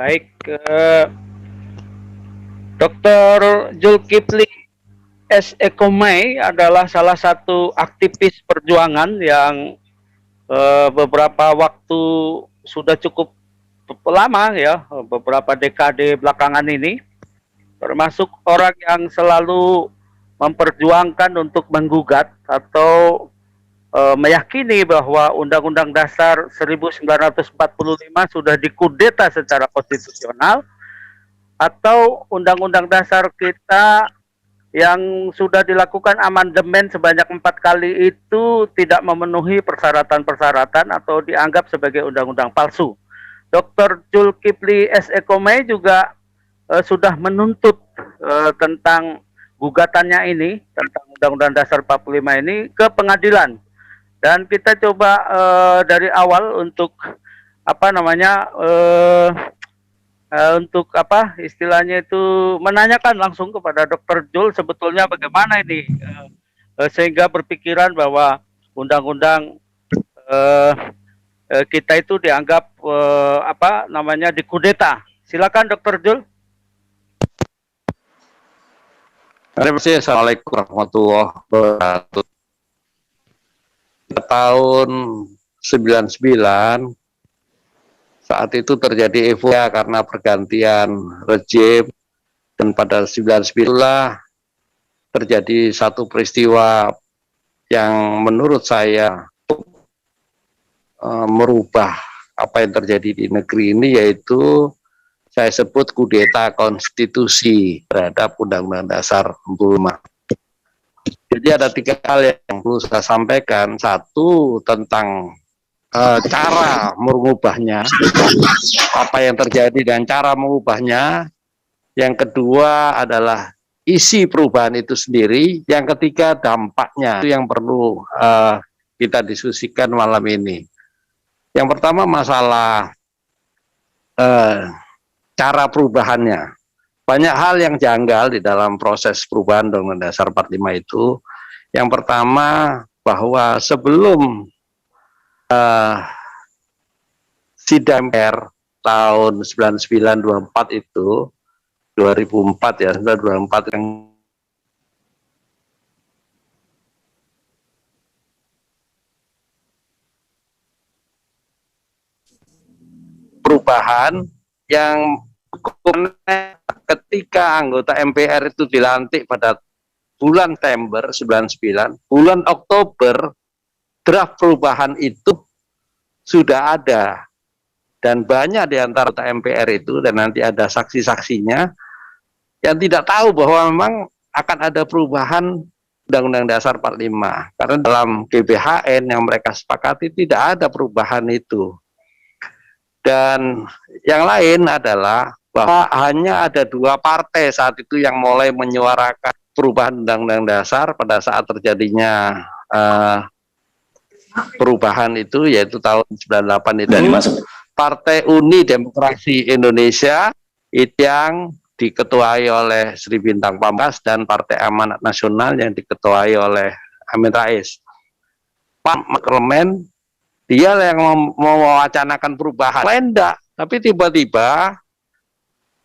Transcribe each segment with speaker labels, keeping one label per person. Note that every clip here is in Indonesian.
Speaker 1: Baik, Dr. Zulkifli S. Ekomai adalah salah satu aktivis perjuangan yang beberapa waktu sudah cukup lama ya, beberapa dekade belakangan ini, termasuk orang yang selalu memperjuangkan untuk menggugat atau meyakini bahwa Undang-Undang Dasar 1945 sudah dikudeta secara konstitusional atau Undang-Undang Dasar kita yang sudah dilakukan amandemen sebanyak 4 kali itu tidak memenuhi persyaratan-persyaratan atau dianggap sebagai undang-undang palsu. Dr. Zulkifli S. Ekomai juga sudah menuntut tentang gugatannya ini, tentang Undang-Undang Dasar 45 ini ke pengadilan. Dan kita coba dari awal untuk untuk istilahnya itu menanyakan langsung kepada Dr. Jul sebetulnya bagaimana ini sehingga berpikiran bahwa undang-undang kita itu dianggap dikudeta. Silakan Dr. Jul.
Speaker 2: Terima kasih. Assalamualaikum warahmatullahi wabarakatuh. Tahun 99 saat itu terjadi euforia karena pergantian rejim, dan pada 99 lah terjadi satu peristiwa yang menurut saya merubah apa yang terjadi di negeri ini, yaitu saya sebut kudeta konstitusi terhadap Undang-Undang Dasar 45. Jadi ada 3 hal yang perlu saya sampaikan. Satu, tentang cara mengubahnya, apa yang terjadi dan cara mengubahnya. Yang kedua adalah isi perubahan itu sendiri. Yang ketiga, dampaknya. Itu yang perlu kita diskusikan malam ini. Yang pertama, masalah cara perubahannya. Banyak hal yang janggal di dalam proses perubahan Undang-Undang Dasar 45 itu. Yang pertama, bahwa sebelum sidang MPR tahun 9924 itu 2004 ya, 1924 yang perubahan yang ketika anggota MPR itu dilantik pada bulan September 99, bulan Oktober draft perubahan itu sudah ada, dan banyak di antara MPR itu, dan nanti ada saksi-saksinya yang tidak tahu bahwa memang akan ada perubahan Undang-Undang Dasar 45, karena dalam GBHN yang mereka sepakati tidak ada perubahan itu. Dan yang lain adalah bahwa hanya ada 2 partai saat itu yang mulai menyuarakan perubahan Undang-Undang Dasar pada saat terjadinya perubahan itu, yaitu tahun 98 itu. Partai Uni Demokrasi Indonesia itu yang diketuai oleh Sri Bintang Pamungkas, dan Partai Amanat Nasional yang diketuai oleh Amin Rais. Pak Parlemen, dia yang mewacanakan perubahan. Lain enggak, tapi tiba-tiba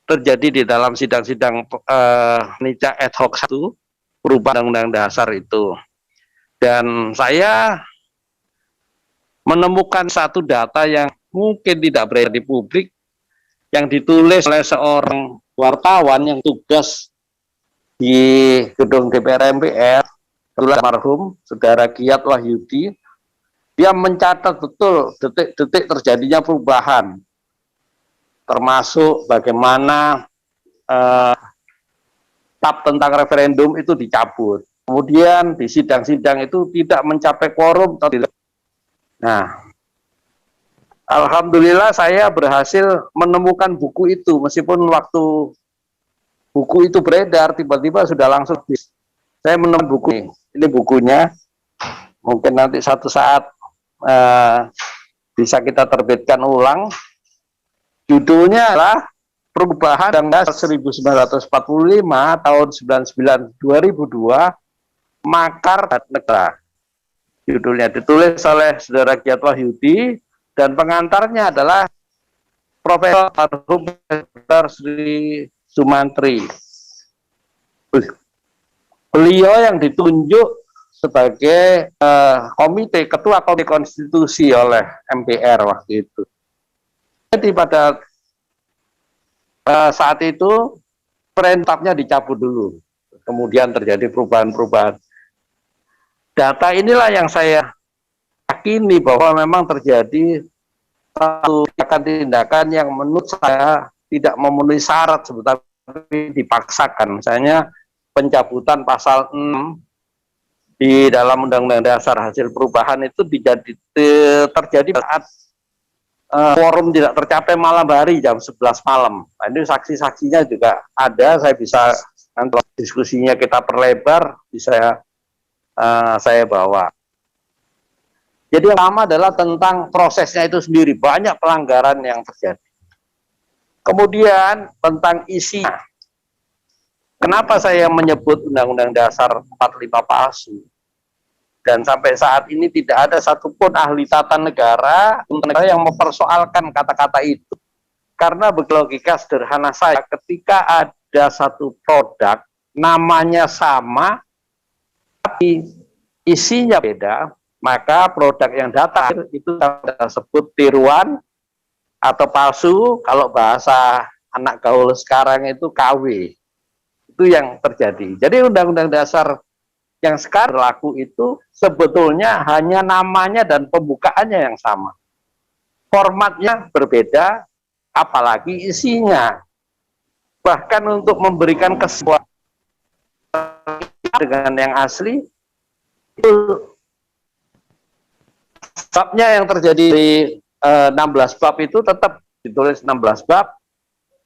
Speaker 2: terjadi di dalam sidang-sidang Nica ad hoc 1 perubahan Undang-Undang Dasar itu. Dan saya menemukan satu data yang mungkin tidak beredar di publik, yang ditulis oleh seorang wartawan yang tugas di gedung DPR MPR, almarhum Saudara Kiat Wahyudi. Dia mencatat betul detik-detik terjadinya perubahan, termasuk bagaimana tap tentang referendum itu dicabut. Kemudian di sidang-sidang itu tidak mencapai quorum. Nah, alhamdulillah saya berhasil menemukan buku itu, meskipun waktu buku itu beredar tiba-tiba sudah langsung saya menemukan buku ini bukunya, mungkin nanti satu saat bisa kita terbitkan ulang. Judulnya adalah Perubahan Undang-Undang 1945 tahun 99 2002 Makar dan Negara. Judulnya ditulis oleh Saudara Kiat Wahyudi, dan pengantarnya adalah Profesor almarhum Dr. Sri Sumantri. Beliau yang ditunjuk sebagai ketua komite konstitusi oleh MPR waktu itu. Jadi pada saat itu perintahnya dicabut dulu, kemudian terjadi perubahan-perubahan. Data inilah yang saya yakini bahwa memang terjadi satu tindakan yang menurut saya tidak memenuhi syarat sebetulnya dipaksakan. Misalnya pencabutan pasal 6 di dalam Undang-Undang Dasar hasil perubahan itu terjadi saat quorum tidak tercapai malam hari jam 11 malam. Nah, ini saksi-saksinya juga ada, saya bisa nanti diskusinya kita perlebar, bisa saya bawa. Jadi yang pertama adalah tentang prosesnya itu sendiri, banyak pelanggaran yang terjadi. Kemudian tentang isinya. Kenapa saya menyebut Undang-Undang Dasar 45 palsu? Dan sampai saat ini tidak ada satupun ahli tata negara yang mempersoalkan kata-kata itu. Karena berlogika sederhana saya, ketika ada satu produk, namanya sama, tapi isinya beda, maka produk yang datang itu kita sebut tiruan atau palsu. Kalau bahasa anak gaul sekarang itu KW. Itu yang terjadi. Jadi Undang-Undang Dasar yang sekarang berlaku itu sebetulnya hanya namanya dan pembukaannya yang sama. Formatnya berbeda, apalagi isinya. Bahkan untuk memberikan kesesuaian dengan yang asli, itu babnya yang terjadi di 16 bab itu tetap ditulis 16 bab,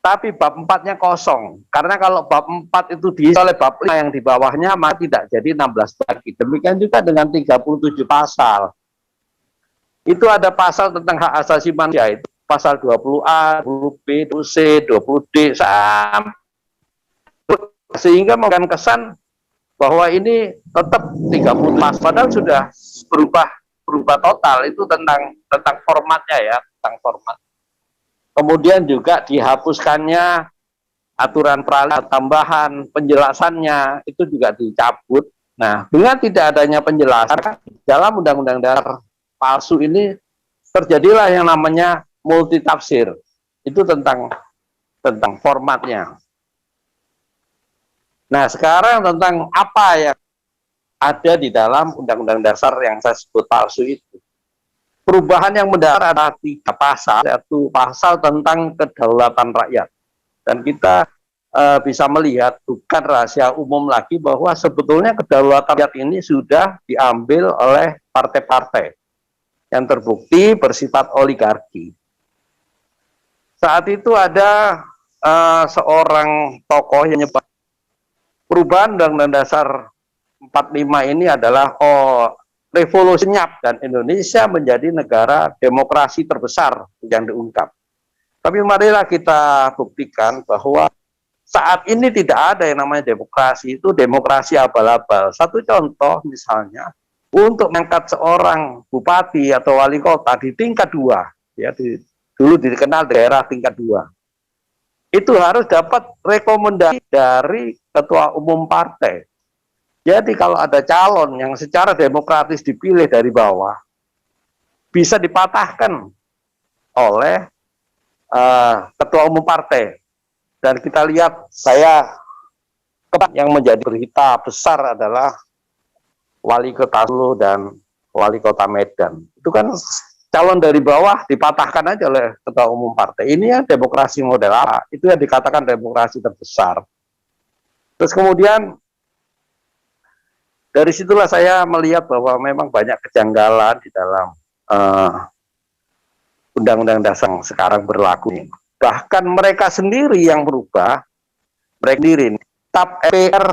Speaker 2: tapi bab 4-nya kosong. Karena kalau bab 4 itu diisi oleh bab 5 yang di bawahnya, maka tidak jadi 16 lagi. Demikian juga dengan 37 pasal. Itu ada pasal tentang hak asasi manusia, itu pasal 20A, 20B, 20C, 20D, sehingga memberikan kesan bahwa ini tetap 30 pasal, padahal sudah berubah total. Itu tentang formatnya ya, tentang format. Kemudian juga dihapuskannya aturan peralihan tambahan, penjelasannya itu juga dicabut. Nah, dengan tidak adanya penjelasan dalam Undang-Undang Dasar palsu ini terjadilah yang namanya multitafsir. Itu tentang formatnya. Nah, sekarang tentang apa yang ada di dalam Undang-Undang Dasar yang saya sebut palsu itu. Perubahan yang mendasar ada 3 pasal. Satu pasal tentang kedaulatan rakyat. Dan kita bisa melihat bukan rahasia umum lagi bahwa sebetulnya kedaulatan rakyat ini sudah diambil oleh partai-partai yang terbukti bersifat oligarki. Saat itu ada seorang tokoh yang nyebut perubahan Undang-Undang Dasar 45 ini adalah revolusinya dan Indonesia menjadi negara demokrasi terbesar yang diungkap. Tapi marilah kita buktikan bahwa saat ini tidak ada yang namanya demokrasi, itu demokrasi abal-abal. Satu contoh misalnya, untuk mengangkat seorang bupati atau wali kota di tingkat 2, ya dulu dikenal daerah tingkat 2, itu harus dapat rekomendasi dari ketua umum partai. Jadi kalau ada calon yang secara demokratis dipilih dari bawah, bisa dipatahkan oleh ketua umum partai. Dan kita lihat, yang menjadi berita besar adalah wali kota Solo dan wali kota Medan. Itu kan calon dari bawah dipatahkan aja oleh ketua umum partai. Ini ya demokrasi model apa? Itu yang dikatakan demokrasi terbesar. Terus kemudian dari situlah saya melihat bahwa memang banyak kejanggalan di dalam Undang-Undang Dasar yang sekarang berlaku. Bahkan mereka sendiri yang berubah, mereka sendiri, TAP MPR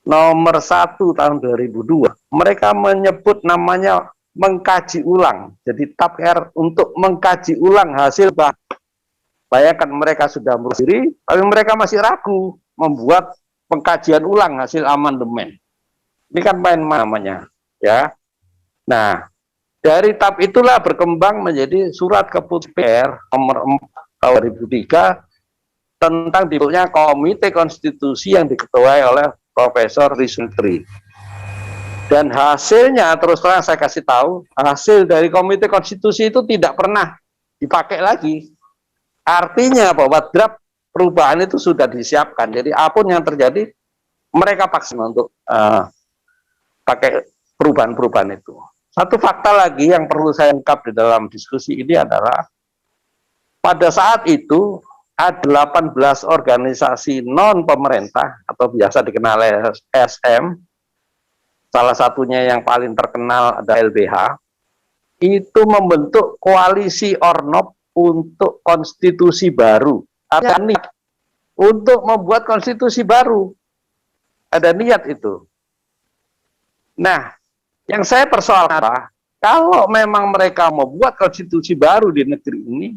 Speaker 2: nomor 1 tahun 2002, mereka menyebut namanya mengkaji ulang. Jadi TAP MPR untuk mengkaji ulang hasil bayangkan mereka sudah berdiri, tapi mereka masih ragu membuat pengkajian ulang hasil amandemen. Ini kan main namanya, ya. Nah, Dari TAP itulah berkembang menjadi surat keputusan DPR nomor 4 tahun 2003 tentang dibentuknya Komite Konstitusi yang diketuai oleh Profesor Risutri. Dan hasilnya, terus terang saya kasih tahu, hasil dari Komite Konstitusi itu tidak pernah dipakai lagi. Artinya bahwa draft perubahan itu sudah disiapkan. Jadi apapun yang terjadi, mereka paksa untuk pakai perubahan-perubahan itu. Satu fakta lagi yang perlu saya ungkap di dalam diskusi ini adalah pada saat itu ada 18 organisasi non pemerintah atau biasa dikenal SM, salah satunya yang paling terkenal ada LBH, itu membentuk koalisi Ornop untuk konstitusi baru. Ada niat untuk membuat konstitusi baru. Ada niat itu. Nah, yang saya persoalkan apa? Kalau memang mereka membuat konstitusi baru di negeri ini,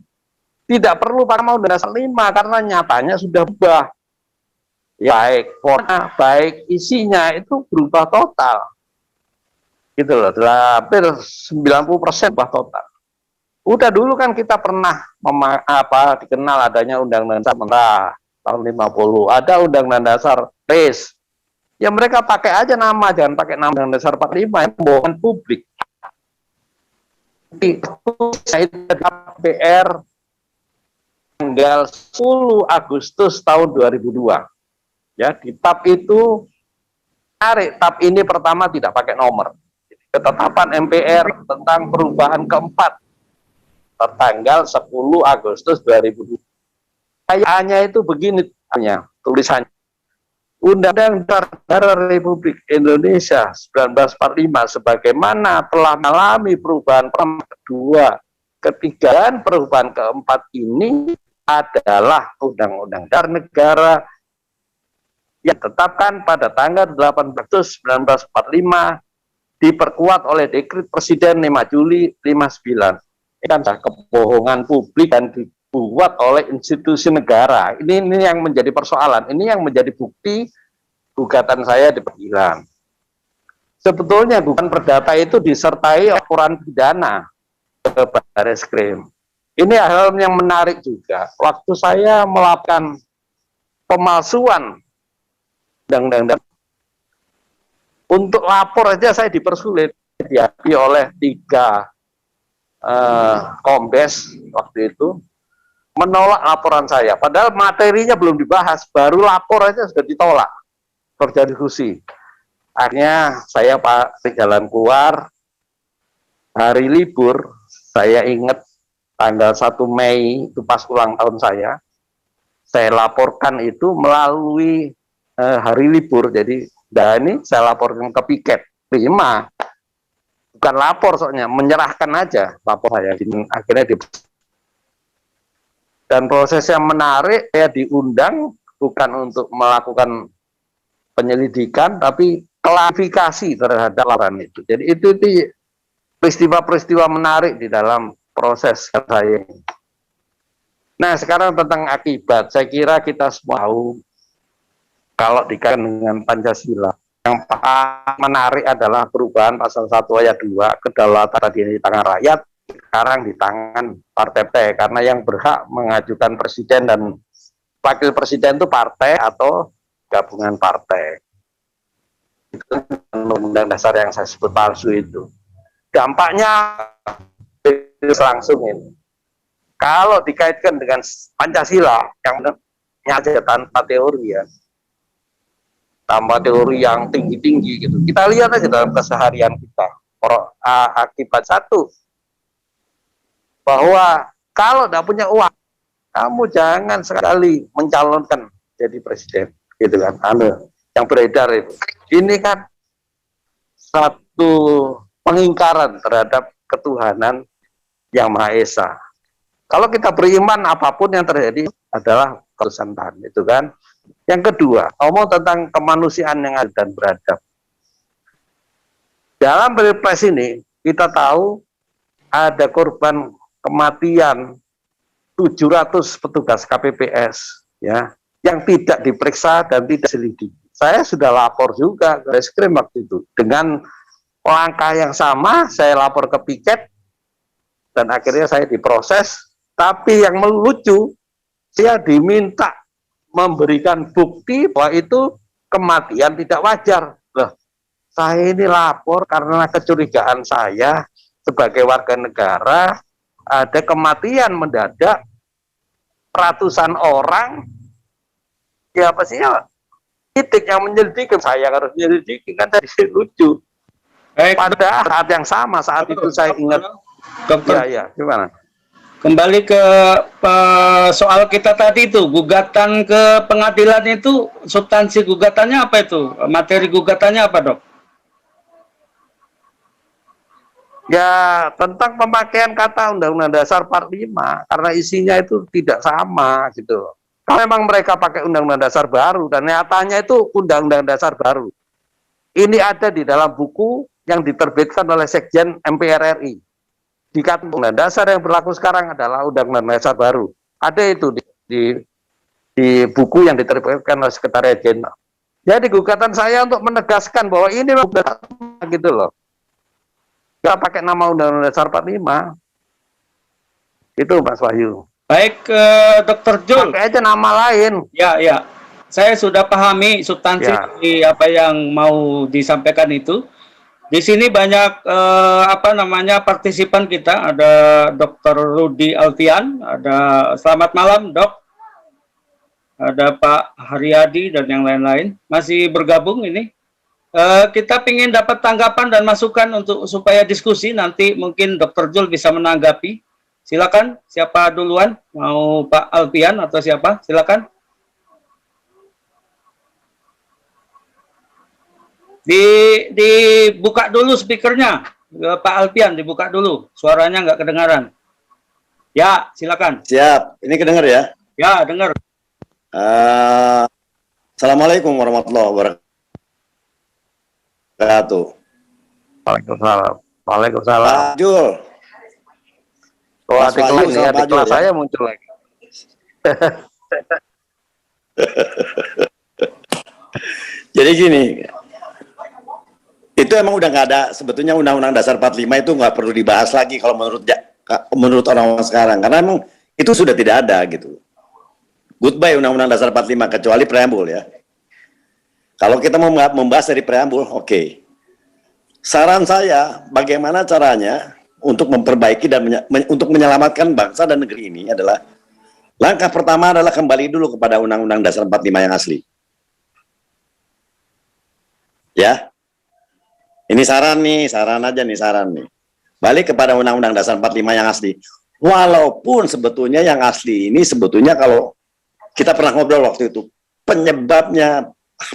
Speaker 2: tidak perlu pakai Undang-Undang Dasar 5 karena nyatanya sudah berubah. Ya, baik forma, baik isinya itu berubah total. Gitu loh, hampir 90% berubah total. Udah dulu kan kita pernah dikenal adanya Undang-Undang Dasar tahun 50, ada Undang-Undang Dasar RIS. Ya mereka pakai aja nama, jangan pakai nama Undang-Undang Dasar 45 yang membohongkan publik. Itu saya DPR tanggal 10 Agustus tahun 2002. Ya, di TAP itu tarik TAP ini pertama tidak pakai nomor. Ketetapan MPR tentang perubahan keempat tertanggal 10 Agustus 2002. Kayaknya itu begini tulisannya. Undang-Undang Dasar Republik Indonesia 1945 sebagaimana telah mengalami perubahan kedua, ketiga, dan perubahan keempat ini adalah Undang-Undang Dasar Negara yang ditetapkan pada tanggal 8 Agustus 1945 diperkuat oleh Dekret Presiden 5 Juli 59. Ini kan kebohongan publik dan dibuat oleh institusi negara. Ini yang menjadi persoalan. Ini yang menjadi bukti gugatan saya di pengadilan. Sebetulnya gugatan perdata itu disertai laporan pidana ke Barreskrim. Ini hal yang menarik juga. Waktu saya melakukan pemalsuan undang-undang untuk lapor aja saya dipersulit, dihadapi oleh 3 kombes waktu itu menolak laporan saya. Padahal materinya belum dibahas, baru lapor aja sudah ditolak. Terjadi diskusi. Akhirnya saya jalan keluar, hari libur, saya ingat tanggal 1 Mei, itu pas ulang tahun saya laporkan itu melalui hari libur. Jadi, ini saya laporkan ke piket, terima. Bukan lapor soalnya, menyerahkan aja lapor saya. Akhirnya dan proses yang menarik, saya diundang bukan untuk melakukan penyelidikan, tapi klarifikasi terhadap laporan itu. Jadi itu peristiwa-peristiwa menarik di dalam proses saya. Nah, sekarang tentang akibat, saya kira kita semua tahu kalau dikaitkan dengan Pancasila. Yang paling menarik adalah perubahan pasal 1 ayat 2, kedaulatan tadi di tangan rakyat, sekarang di tangan partai karena yang berhak mengajukan presiden dan wakil presiden itu partai atau gabungan partai. Itu undang dasar yang saya sebut palsu itu. Dampaknya langsung ini. Kalau dikaitkan dengan Pancasila yang nyata tanpa teori ya, tanpa teori yang tinggi-tinggi gitu. Kita lihat aja dalam keseharian kita. Akibat satu, bahwa kalau tidak punya uang, kamu jangan sekali mencalonkan jadi presiden, gitu kan? Yang beredar itu. Ini kan satu pengingkaran terhadap ketuhanan yang Maha Esa. Kalau kita beriman, apapun yang terjadi adalah keputusan Tuhan, itu kan? Yang kedua, ngomong tentang kemanusiaan yang adil dan beradab. Dalam Pilpres ini, kita tahu ada korban kematian 700 petugas KPPS ya, yang tidak diperiksa dan tidak selidiki. Saya sudah lapor juga ke Barreskrim waktu itu dengan langkah yang sama, saya lapor ke piket, dan akhirnya saya diproses. Tapi yang melucu, saya diminta memberikan bukti bahwa itu kematian tidak wajar. Loh, saya ini lapor karena kecurigaan saya sebagai warga negara, ada kematian mendadak ratusan orang, ya apa sih ya, titik yang menyelidiki, saya harus menyelidiki, kan tadi lucu. Pada saat yang sama, saat itu saya ingat,
Speaker 3: Dokter,
Speaker 2: ya gimana?
Speaker 3: kembali ke soal kita tadi itu, gugatan ke pengadilan itu, substansi gugatannya apa itu? Materi gugatannya apa, Dok?
Speaker 2: Ya, tentang pemakaian kata Undang-Undang Dasar 45, karena isinya itu tidak sama gitu. Kalau memang mereka pakai Undang-Undang Dasar baru, dan nyatanya itu Undang-Undang Dasar baru. Ini ada di dalam buku yang diterbitkan oleh Sekjen MPR RI. Dikatakan Undang-Undang Dasar yang berlaku sekarang adalah Undang-Undang Dasar baru. Ada itu di buku yang diterbitkan oleh Sekretariat Jenderal. Jadi gugatan saya untuk menegaskan bahwa ini gitu loh. Nggak pakai nama Undang-Undang Dasar 45. Itu Mas Wahyu.
Speaker 3: Baik, Dokter Jul.
Speaker 2: Pakai aja nama lain.
Speaker 3: Ya, ya. Saya sudah pahami substansi dari apa yang mau disampaikan itu. Di sini banyak partisipan kita. Ada Dr. Rudi Alfian. Ada selamat malam, Dok. Ada Pak Haryadi dan yang lain-lain. Masih bergabung ini. Kita ingin dapat tanggapan dan masukan untuk supaya diskusi, nanti mungkin Dr. Jul bisa menanggapi. Silakan, siapa duluan? Mau Pak Alfian atau siapa? Silakan. Dibuka dulu speakernya, Pak Alfian, dibuka dulu. Suaranya nggak kedengaran. Ya, silakan.
Speaker 4: Siap. Ini kedengar ya?
Speaker 3: Ya, dengar.
Speaker 4: Assalamualaikum warahmatullahi wabarakatuh.
Speaker 2: Waalaikumsalam. Waalaikumsalam.
Speaker 4: Pak Jul.
Speaker 2: Oh,
Speaker 4: Mas Wahyu sama Pak Jul ya?
Speaker 2: saya muncul lagi.
Speaker 4: Jadi gini, itu emang udah nggak ada, sebetulnya Undang-Undang Dasar 45 itu nggak perlu dibahas lagi kalau menurut orang-orang sekarang, karena emang itu sudah tidak ada gitu. Goodbye Undang-Undang Dasar 45 kecuali preambul ya. Kalau kita mau membahas dari preambul, oke. Saran saya, bagaimana caranya untuk memperbaiki dan untuk menyelamatkan bangsa dan negeri ini adalah, langkah pertama adalah kembali dulu kepada Undang-Undang Dasar 45 yang asli. Ya, ini saran nih, saran aja nih, saran nih. Balik kepada Undang-Undang Dasar 45 yang asli. Walaupun sebetulnya yang asli ini sebetulnya kalau kita pernah ngobrol waktu itu, penyebabnya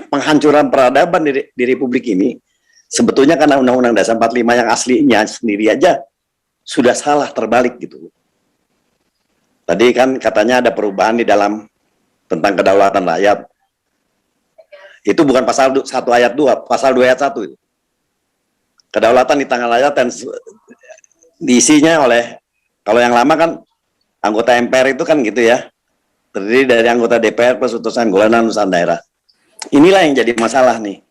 Speaker 4: penghancuran peradaban di Republik ini sebetulnya karena Undang-Undang Dasar 45 yang aslinya sendiri aja sudah salah terbalik gitu. Tadi kan katanya ada perubahan di dalam tentang kedaulatan rakyat. Itu bukan pasal 1 ayat 2, pasal 2 ayat 1 itu. Kedaulatan di tangan rakyat dan diisinya oleh, kalau yang lama kan anggota MPR itu kan gitu ya, terdiri dari anggota DPR plus utusan golongan utusan daerah. Inilah yang jadi masalah nih.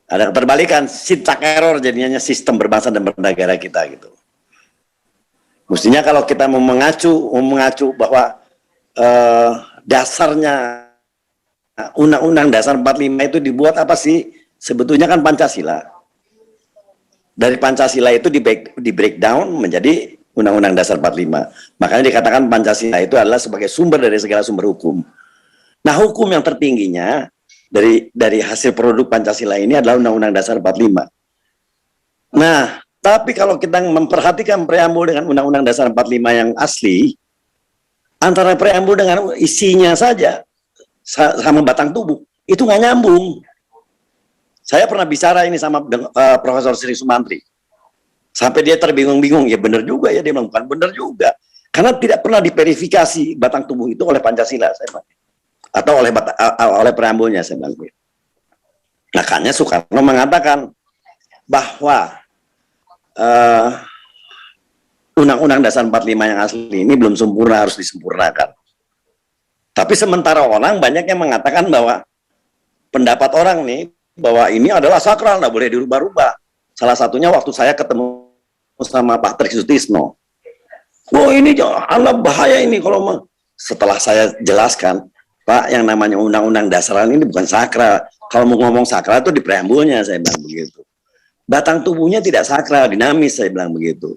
Speaker 4: Ada keterbalikan, syntax error jadinya sistem berbangsa dan bernegara kita gitu. Mestinya kalau kita mau mengacu bahwa dasarnya Undang-Undang Dasar 45 itu dibuat apa sih? Sebetulnya kan Pancasila. Dari Pancasila itu di breakdown menjadi Undang-Undang Dasar 45. Makanya dikatakan Pancasila itu adalah sebagai sumber dari segala sumber hukum. Nah, hukum yang tertingginya dari hasil produk Pancasila ini adalah Undang-Undang Dasar 45. Nah, tapi kalau kita memperhatikan preambul dengan Undang-Undang Dasar 45 yang asli, antara preambul dengan isinya saja sama batang tubuh, itu nggak nyambung. Saya pernah bicara ini sama Profesor Sri Sumantri. Sampai dia terbingung-bingung, ya benar juga ya, dia bilang bukan benar juga. Karena tidak pernah diverifikasi batang tubuh itu oleh Pancasila, saya bilang. Atau oleh preambulnya, saya bilang. Makanya Soekarno mengatakan bahwa Undang-Undang Dasar 45 yang asli ini belum sempurna, harus disempurnakan. Tapi sementara orang banyak yang mengatakan bahwa pendapat orang nih, bahwa ini adalah sakral, nggak boleh dirubah-rubah. Salah satunya waktu saya ketemu sama Pak Tris Sutisno. Oh ini Allah bahaya ini kalau setelah saya jelaskan, Pak, yang namanya undang-undang dasar ini bukan sakral. Kalau mau ngomong sakral itu di preambulnya, saya bilang begitu. Batang tubuhnya tidak sakral, dinamis, saya bilang begitu.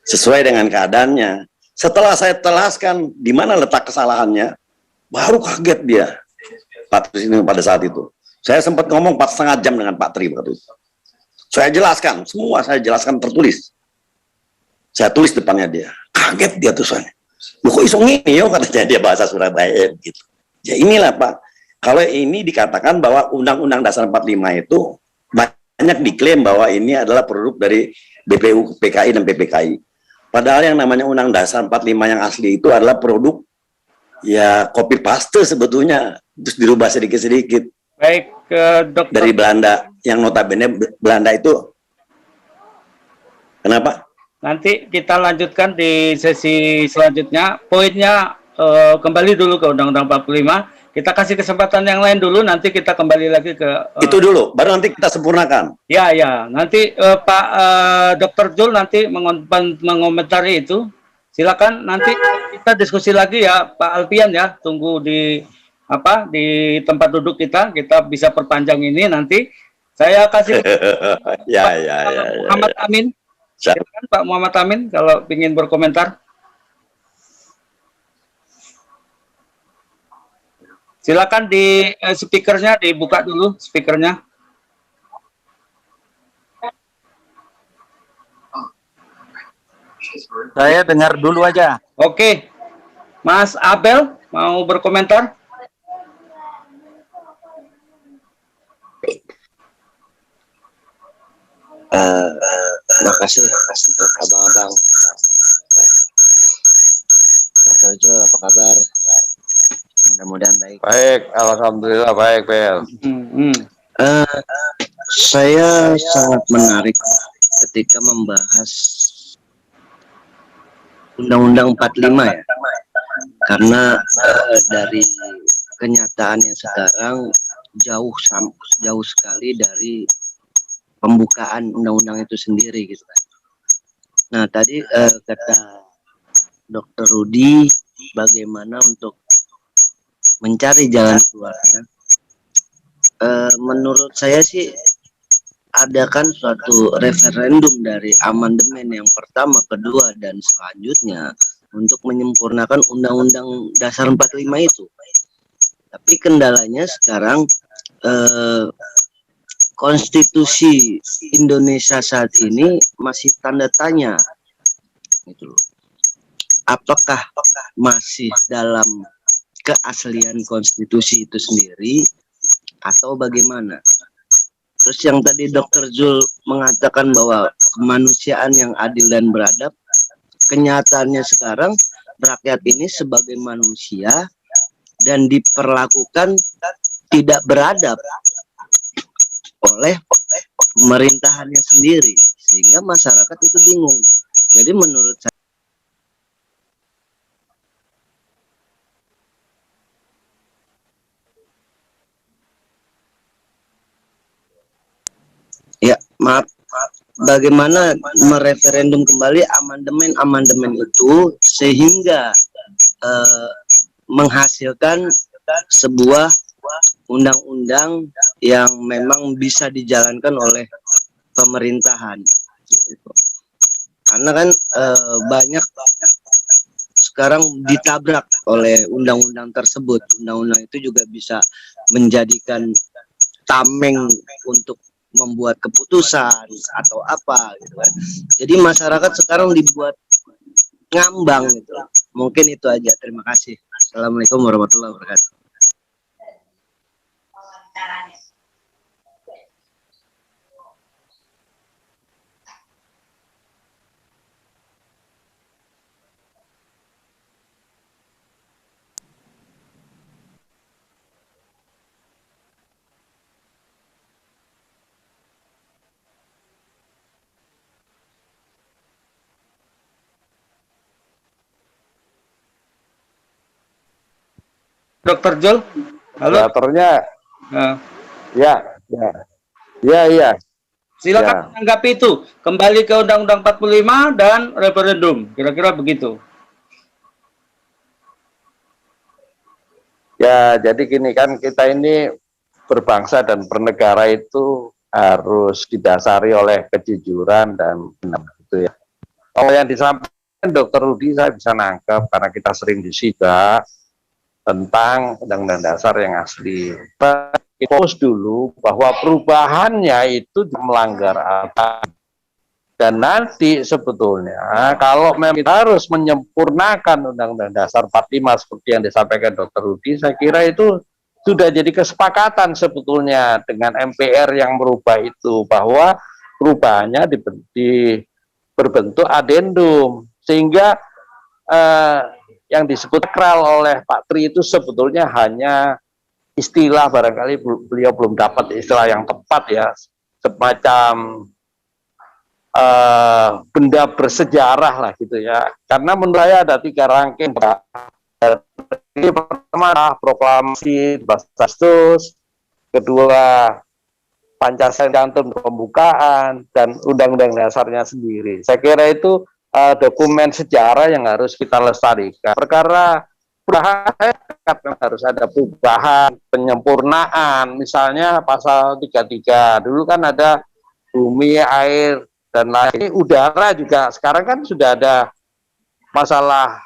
Speaker 4: Sesuai dengan keadaannya. Setelah saya telaskan di mana letak kesalahannya, baru kaget dia. Pak Tri ini pada saat itu. Saya sempat ngomong 4,5 jam dengan Pak Tri waktu itu. Saya jelaskan, semua saya jelaskan tertulis. Saya tulis depannya dia. Kaget dia tuh soalnya. Loh kok isong ini yo, katanya dia bahasa Surabaya gitu. Ya inilah Pak. Kalau ini dikatakan bahwa Undang-Undang Dasar 45 itu banyak diklaim bahwa ini adalah produk dari BPU, PKI, dan PPKI. Padahal yang namanya Undang Dasar 45 yang asli itu adalah produk ya copy paste sebetulnya. Terus dirubah sedikit-sedikit.
Speaker 3: Baik, Dokter.
Speaker 4: Dari Belanda, yang notabene Belanda itu. Kenapa?
Speaker 3: Nanti kita lanjutkan di sesi selanjutnya. Poinnya kembali dulu ke Undang-Undang 45. Kita kasih kesempatan yang lain dulu, nanti kita kembali lagi ke...
Speaker 4: Itu dulu, baru nanti kita sempurnakan.
Speaker 3: Ya, ya. Nanti Pak Dr. Jul nanti mengomentari itu. Silakan nanti kita diskusi lagi ya Pak Alpian ya. Tunggu di tempat duduk kita bisa perpanjang ini nanti. Saya kasih Muhammad Amin. Silakan Pak Muhammad Amin kalau ingin berkomentar. Silakan di speakernya dibuka dulu speakernya.
Speaker 5: Saya dengar dulu aja.
Speaker 3: Oke. Mas Abel mau berkomentar?
Speaker 6: Makasih untuk abang-abang. Dr. Jul, apa kabar? Mudah-mudahan baik.
Speaker 2: Baik, alhamdulillah baik, Bel.
Speaker 6: Saya sangat menarik ketika membahas Undang-Undang 45 ya. Karena dari kenyataannya sekarang jauh sekali dari pembukaan undang-undang itu sendiri gitu kan. Nah tadi kata Dr. Rudi bagaimana untuk mencari jalan keluarnya. Menurut saya sih adakan suatu referendum dari amandemen yang pertama, kedua, dan selanjutnya untuk menyempurnakan Undang-Undang Dasar 45 itu. Tapi kendalanya sekarang konstitusi Indonesia saat ini masih tanda tanya gitu loh. Apakah masih dalam keaslian konstitusi itu sendiri atau bagaimana? Terus yang tadi Dr. Jul mengatakan bahwa kemanusiaan yang adil dan beradab, kenyataannya sekarang rakyat ini sebagai manusia dan diperlakukan tidak beradab oleh pemerintahannya sendiri, sehingga masyarakat itu bingung. Jadi menurut saya ya maaf, bagaimana mereferendum kembali amandemen itu sehingga menghasilkan sebuah undang-undang yang memang bisa dijalankan oleh pemerintahan gitu. Karena kan banyak sekarang ditabrak oleh undang-undang tersebut. Undang-undang itu juga bisa menjadikan tameng untuk membuat keputusan atau apa gitu kan. Jadi masyarakat sekarang dibuat ngambang gitu. Mungkin itu aja. Terima kasih. Assalamualaikum warahmatullahi wabarakatuh.
Speaker 3: Dr. Jul? Halo?
Speaker 2: Operatornya,
Speaker 3: Nah,
Speaker 2: ya.
Speaker 3: Silakan menanggapi itu. Kembali ke Undang-Undang 45 dan referendum. Kira-kira begitu.
Speaker 2: Ya, jadi gini kan, kita ini berbangsa dan bernegara itu harus didasari oleh kejujuran dan benar gitu ya. Oh, yang disampaikan Dr. Rudi saya bisa nangkep karena kita sering disidak tentang Undang-Undang Dasar yang asli. Fokus dulu bahwa perubahannya itu melanggar apa, dan nanti sebetulnya kalau memang kita harus menyempurnakan Undang-Undang Dasar 45 seperti yang disampaikan Dr. Rudi, saya kira itu sudah jadi kesepakatan sebetulnya dengan MPR yang merubah itu, bahwa perubahannya berbentuk adendum, sehingga yang disebut sakral oleh Pak Tri itu sebetulnya hanya istilah, barangkali beliau belum dapat istilah yang tepat ya, semacam benda bersejarah lah gitu ya. Karena menurut saya ada 3 rangkaian. Ini pertama proklamasi Agustus, kedua Pancasila Cantum Pembukaan, dan Undang-Undang Dasarnya sendiri. Saya kira itu dokumen sejarah yang harus kita lestarikan. Perkara perubahan harus ada perubahan, penyempurnaan. Misalnya pasal 33 dulu kan ada bumi, air, dan lain. Udara juga sekarang kan sudah ada masalah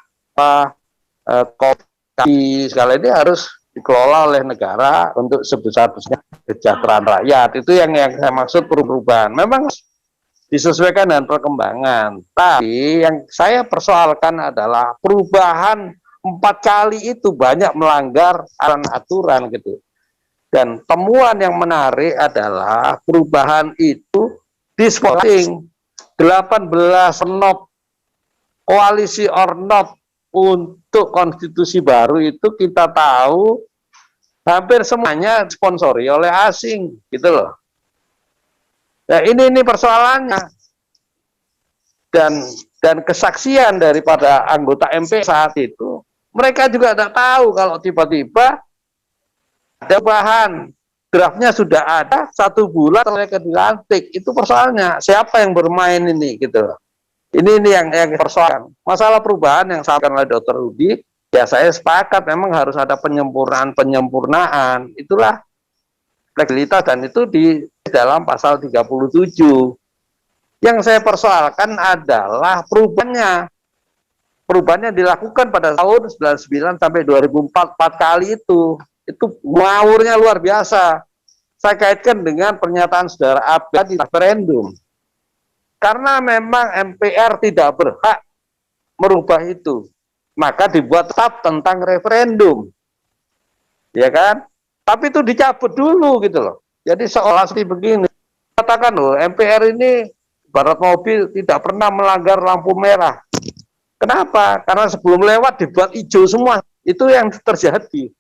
Speaker 2: kopi, segala ini harus dikelola oleh negara untuk sebesar-besarnya kesejahteraan rakyat. Itu yang saya maksud perubahan. Memang disesuaikan dengan perkembangan. Tapi yang saya persoalkan adalah perubahan 4 kali itu banyak melanggar aturan gitu. Dan temuan yang menarik adalah perubahan itu disposing 18 NOP, koalisi ornop untuk konstitusi baru itu kita tahu hampir semuanya sponsori oleh asing gitu loh. Nah, ini persoalannya. Dan kesaksian daripada anggota MP saat itu, mereka juga tidak tahu kalau tiba-tiba ada bahan draftnya sudah ada 1 bulan mereka dilantik. Itu persoalannya. Siapa yang bermain ini gitu. Ini yang persoalan. Masalah perubahan yang disampaikan oleh Dr. Rudi, ya saya sepakat memang harus ada penyempurnaan. Itulah fleksibilitas, dan itu di dalam pasal 37. Yang saya persoalkan adalah perubahannya. Perubahannya dilakukan pada tahun 99 sampai 2004, 4 kali itu ngawurnya luar biasa. Saya kaitkan dengan pernyataan saudara Abed di referendum. Karena memang MPR tidak berhak merubah itu, maka dibuat tab tentang referendum. Ya kan? Tapi itu dicabut dulu gitu loh. Jadi seolah seperti begini. Katakan loh, MPR ini barat mobil tidak pernah melanggar lampu merah. Kenapa? Karena sebelum lewat dibuat hijau semua. Itu yang terjadi.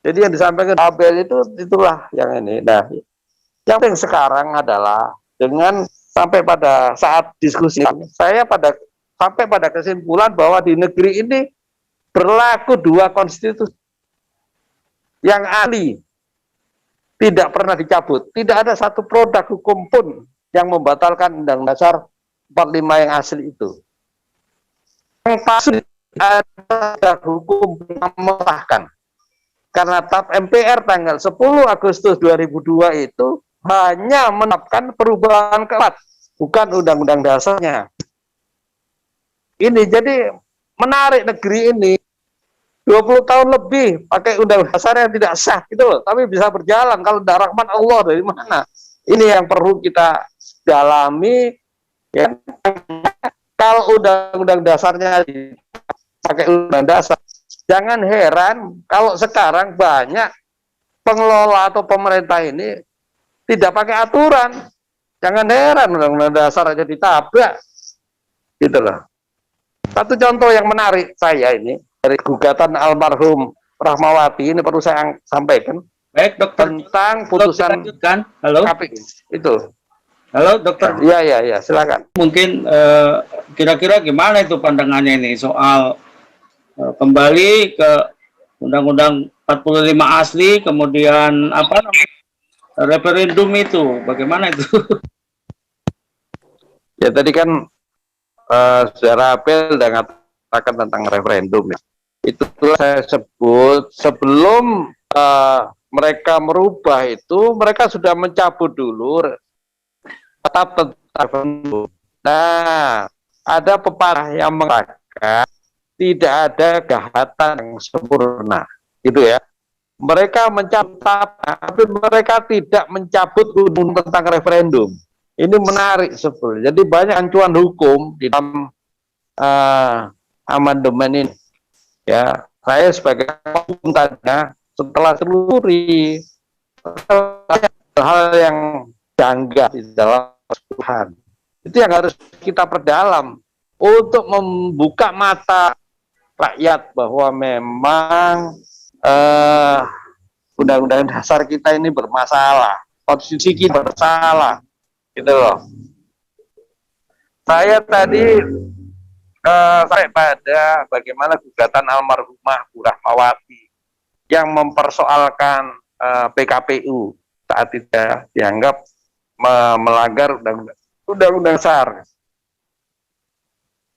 Speaker 2: Jadi yang disampaikan Abel itulah yang ini. Nah, yang penting sekarang adalah dengan sampai pada saat diskusi saya sampai pada kesimpulan bahwa di negeri ini berlaku 2 konstitusi yang ahli, tidak pernah dicabut. Tidak ada satu produk hukum pun yang membatalkan Undang-Undang Dasar 45 yang asli itu. Yang pasti ada hukum yang mengesahkan. Karena TAP MPR tanggal 10 Agustus 2002 itu hanya menetapkan perubahan keempat, bukan Undang-Undang Dasarnya. Ini jadi menarik negeri ini. 20 tahun lebih pakai Undang-Undang Dasar yang tidak sah gitu loh, tapi bisa berjalan. Kalau tidak rahmat Allah dari mana? Ini yang perlu kita dalami ya. Kalau Undang-Undang Dasarnya pakai Undang Dasar, jangan heran kalau sekarang banyak pengelola atau pemerintah ini tidak pakai aturan. Jangan heran Undang-Undang Dasar aja ditabrak. Gitu loh. Satu contoh yang menarik saya ini dari gugatan almarhum Rahmawati, ini perlu saya sampaikan.
Speaker 3: Baik, Dokter.
Speaker 2: Tentang putusan
Speaker 3: Halo.
Speaker 2: KPU. Itu.
Speaker 3: Halo, Dokter.
Speaker 2: Iya, silakan.
Speaker 3: Mungkin kira-kira gimana itu pandangannya ini soal kembali ke Undang-Undang 45 asli, kemudian apa namanya referendum itu, bagaimana itu?
Speaker 2: Ya tadi kan saudara Abel sudah mengatakan tentang referendum ya. Itulah saya sebut sebelum mereka merubah itu mereka sudah mencabut dulu tetap referendum. Nah, ada pepatah yang mengatakan tidak ada kejahatan yang sempurna, gitu ya. Mereka mencabut, tapi mereka tidak mencabut undang tentang referendum. Ini menarik sebetulnya. Jadi banyak acuan hukum di dalam amandemen ini. Ya, saya sebagai hukum tadinya setelah telusuri hal yang janggal di dalam Tuhan. Itu yang harus kita perdalam untuk membuka mata rakyat bahwa memang undang-undang dasar kita ini bermasalah, konstitusi kita bersalah, gitu loh. Saya tadi sampai pada bagaimana gugatan almarhumah Bu Rahmawati yang mempersoalkan PKPU saat tidak dianggap melanggar undang-undang dasar.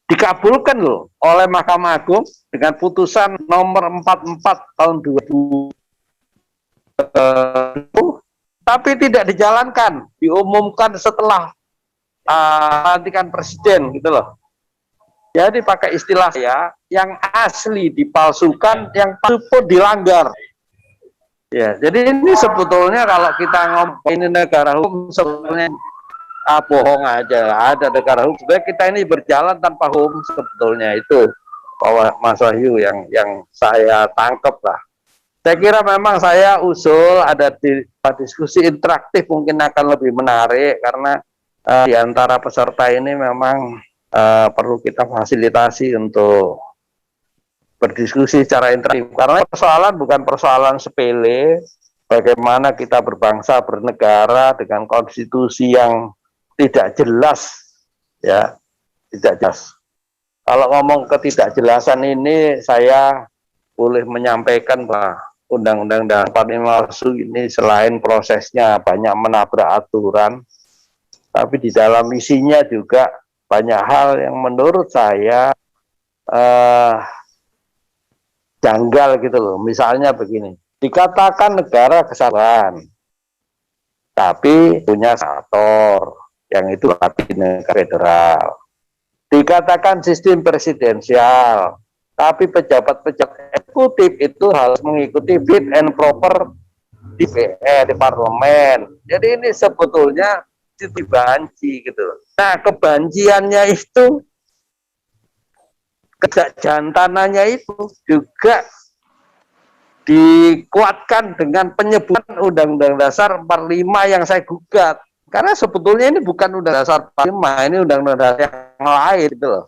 Speaker 2: Dikabulkan loh oleh Mahkamah Agung dengan putusan nomor 44 tahun 2000, tapi tidak dijalankan, diumumkan setelah pelantikan presiden, gitu loh. Jadi pakai istilah ya, yang asli dipalsukan, yang palsu pun dilanggar. Ya, jadi ini sebetulnya kalau kita ngomong ini negara hukum sebetulnya bohong aja lah. Ada negara hukum. Sebenarnya kita ini berjalan tanpa hukum sebetulnya, itu bahwa Mas Wahyu yang saya tangkap lah. Saya kira memang saya usul ada diskusi interaktif mungkin akan lebih menarik karena di antara peserta ini memang perlu kita fasilitasi untuk berdiskusi secara interaktif karena persoalan bukan persoalan sepele, bagaimana kita berbangsa bernegara dengan konstitusi yang tidak jelas, ya, tidak jelas. Kalau ngomong ketidakjelasan ini, saya boleh menyampaikan bahwa Undang-Undang Dasar 45 ini selain prosesnya banyak menabrak aturan, tapi di dalam isinya juga banyak hal yang menurut saya janggal gitu loh. Misalnya begini, dikatakan negara kesatuan, tapi punya senator, yang itu berarti negara federal. Dikatakan sistem presidensial, tapi pejabat-pejabat eksekutif itu harus mengikuti fit and proper di DPR, di parlemen. Jadi ini sebetulnya dibanci gitu. Nah, kebanciannya itu, kejantanannya itu juga dikuatkan dengan penyebutan Undang-Undang Dasar 45 yang saya gugat. Karena sebetulnya ini bukan Undang Dasar 45, ini Undang-Undang Dasar yang lain gitu loh.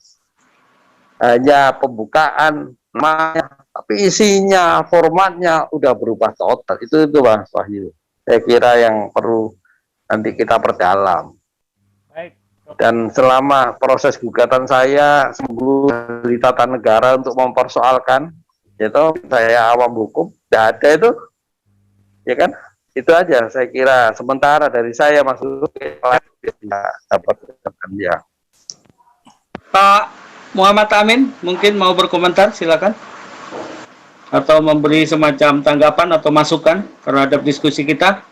Speaker 2: Hanya pembukaan namanya, tapi isinya, formatnya udah berubah total. Itu Bang Wahyu. Saya kira yang perlu nanti kita perdalam.
Speaker 1: Baik.
Speaker 2: Dan selama proses gugatan saya sungguh di tata negara untuk mempersoalkan, itu saya awam hukum, tidak ada itu, ya kan? Itu aja saya kira sementara dari saya masuk dapat ya.
Speaker 3: Pak Muhammad Amin mungkin mau berkomentar, silakan, atau memberi semacam tanggapan atau masukan terhadap diskusi kita.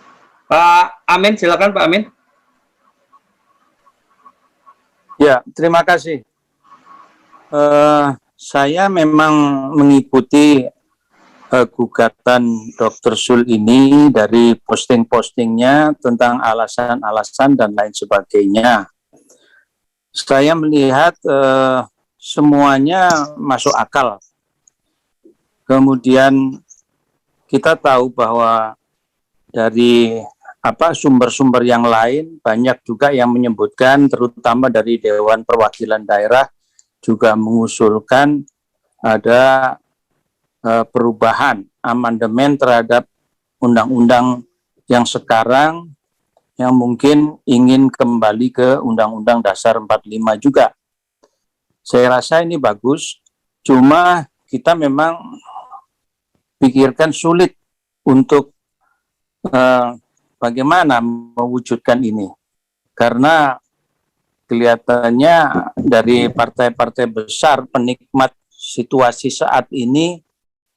Speaker 3: Pak Amin, silakan Pak Amin.
Speaker 5: Ya, terima kasih. Saya memang mengikuti gugatan Dr. Zul ini dari posting-postingnya tentang alasan-alasan dan lain sebagainya. Saya melihat semuanya masuk akal. Kemudian kita tahu bahwa dari sumber-sumber yang lain banyak juga yang menyebutkan, terutama dari Dewan Perwakilan Daerah juga mengusulkan ada perubahan amandemen terhadap undang-undang yang sekarang yang mungkin ingin kembali ke Undang-Undang Dasar 45 juga. Saya rasa ini bagus, cuma kita memang pikirkan sulit untuk bagaimana mewujudkan ini. Karena kelihatannya dari partai-partai besar penikmat situasi saat ini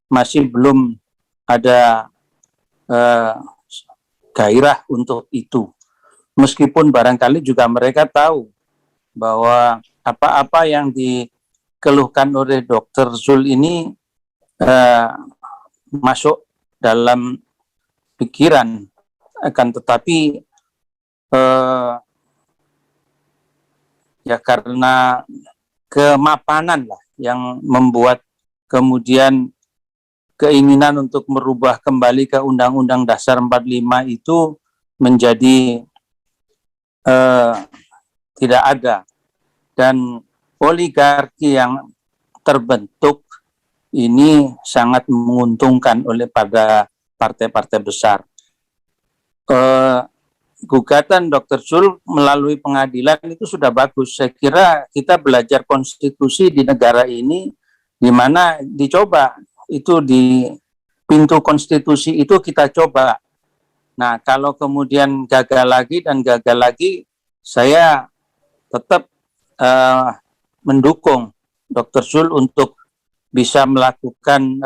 Speaker 5: masih belum ada gairah untuk itu. Meskipun barangkali juga mereka tahu bahwa apa-apa yang dikeluhkan oleh Dr. Zul ini masuk dalam pikiran, akan tetapi ya karena kemapanan lah yang membuat kemudian keinginan untuk merubah kembali ke Undang-Undang Dasar 45 itu menjadi tidak ada, dan oligarki yang terbentuk ini sangat menguntungkan oleh pada partai-partai besar. Gugatan Dr. Zul melalui pengadilan itu sudah bagus. Saya kira kita belajar konstitusi di negara ini, di mana dicoba itu di pintu konstitusi itu kita coba. Nah, kalau kemudian gagal lagi dan gagal lagi, saya tetap mendukung Dr. Zul untuk bisa melakukan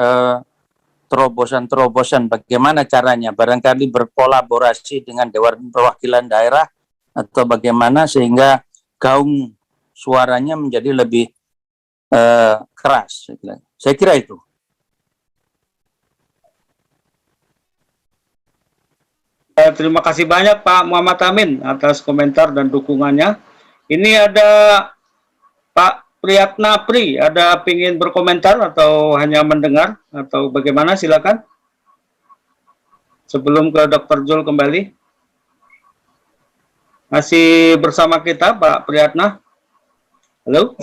Speaker 5: terobosan-terobosan. Bagaimana caranya? Barangkali berkolaborasi dengan Dewan Perwakilan Daerah atau bagaimana sehingga gaung suaranya menjadi lebih keras. Saya kira itu.
Speaker 3: Terima kasih banyak Pak Muhammad Amin atas komentar dan dukungannya. Ini ada Pak Priyatna Pri, ada ingin berkomentar atau hanya mendengar atau bagaimana? Silakan. Sebelum ke Dr. Zul kembali. Masih bersama kita Pak Priyatna? Halo?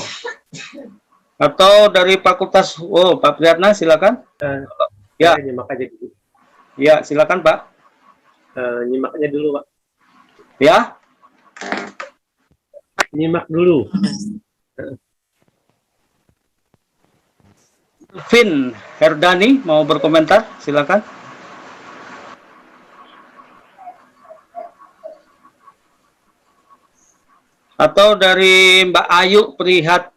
Speaker 3: Atau dari Fakultas, Pak Priyatna silakan. Ya. Ya, silakan Pak.
Speaker 7: Nyimaknya dulu, Pak.
Speaker 3: Ya?
Speaker 7: Nyimak dulu.
Speaker 3: Vin Herdani mau berkomentar, silakan. Atau dari Mbak Ayu Prihatina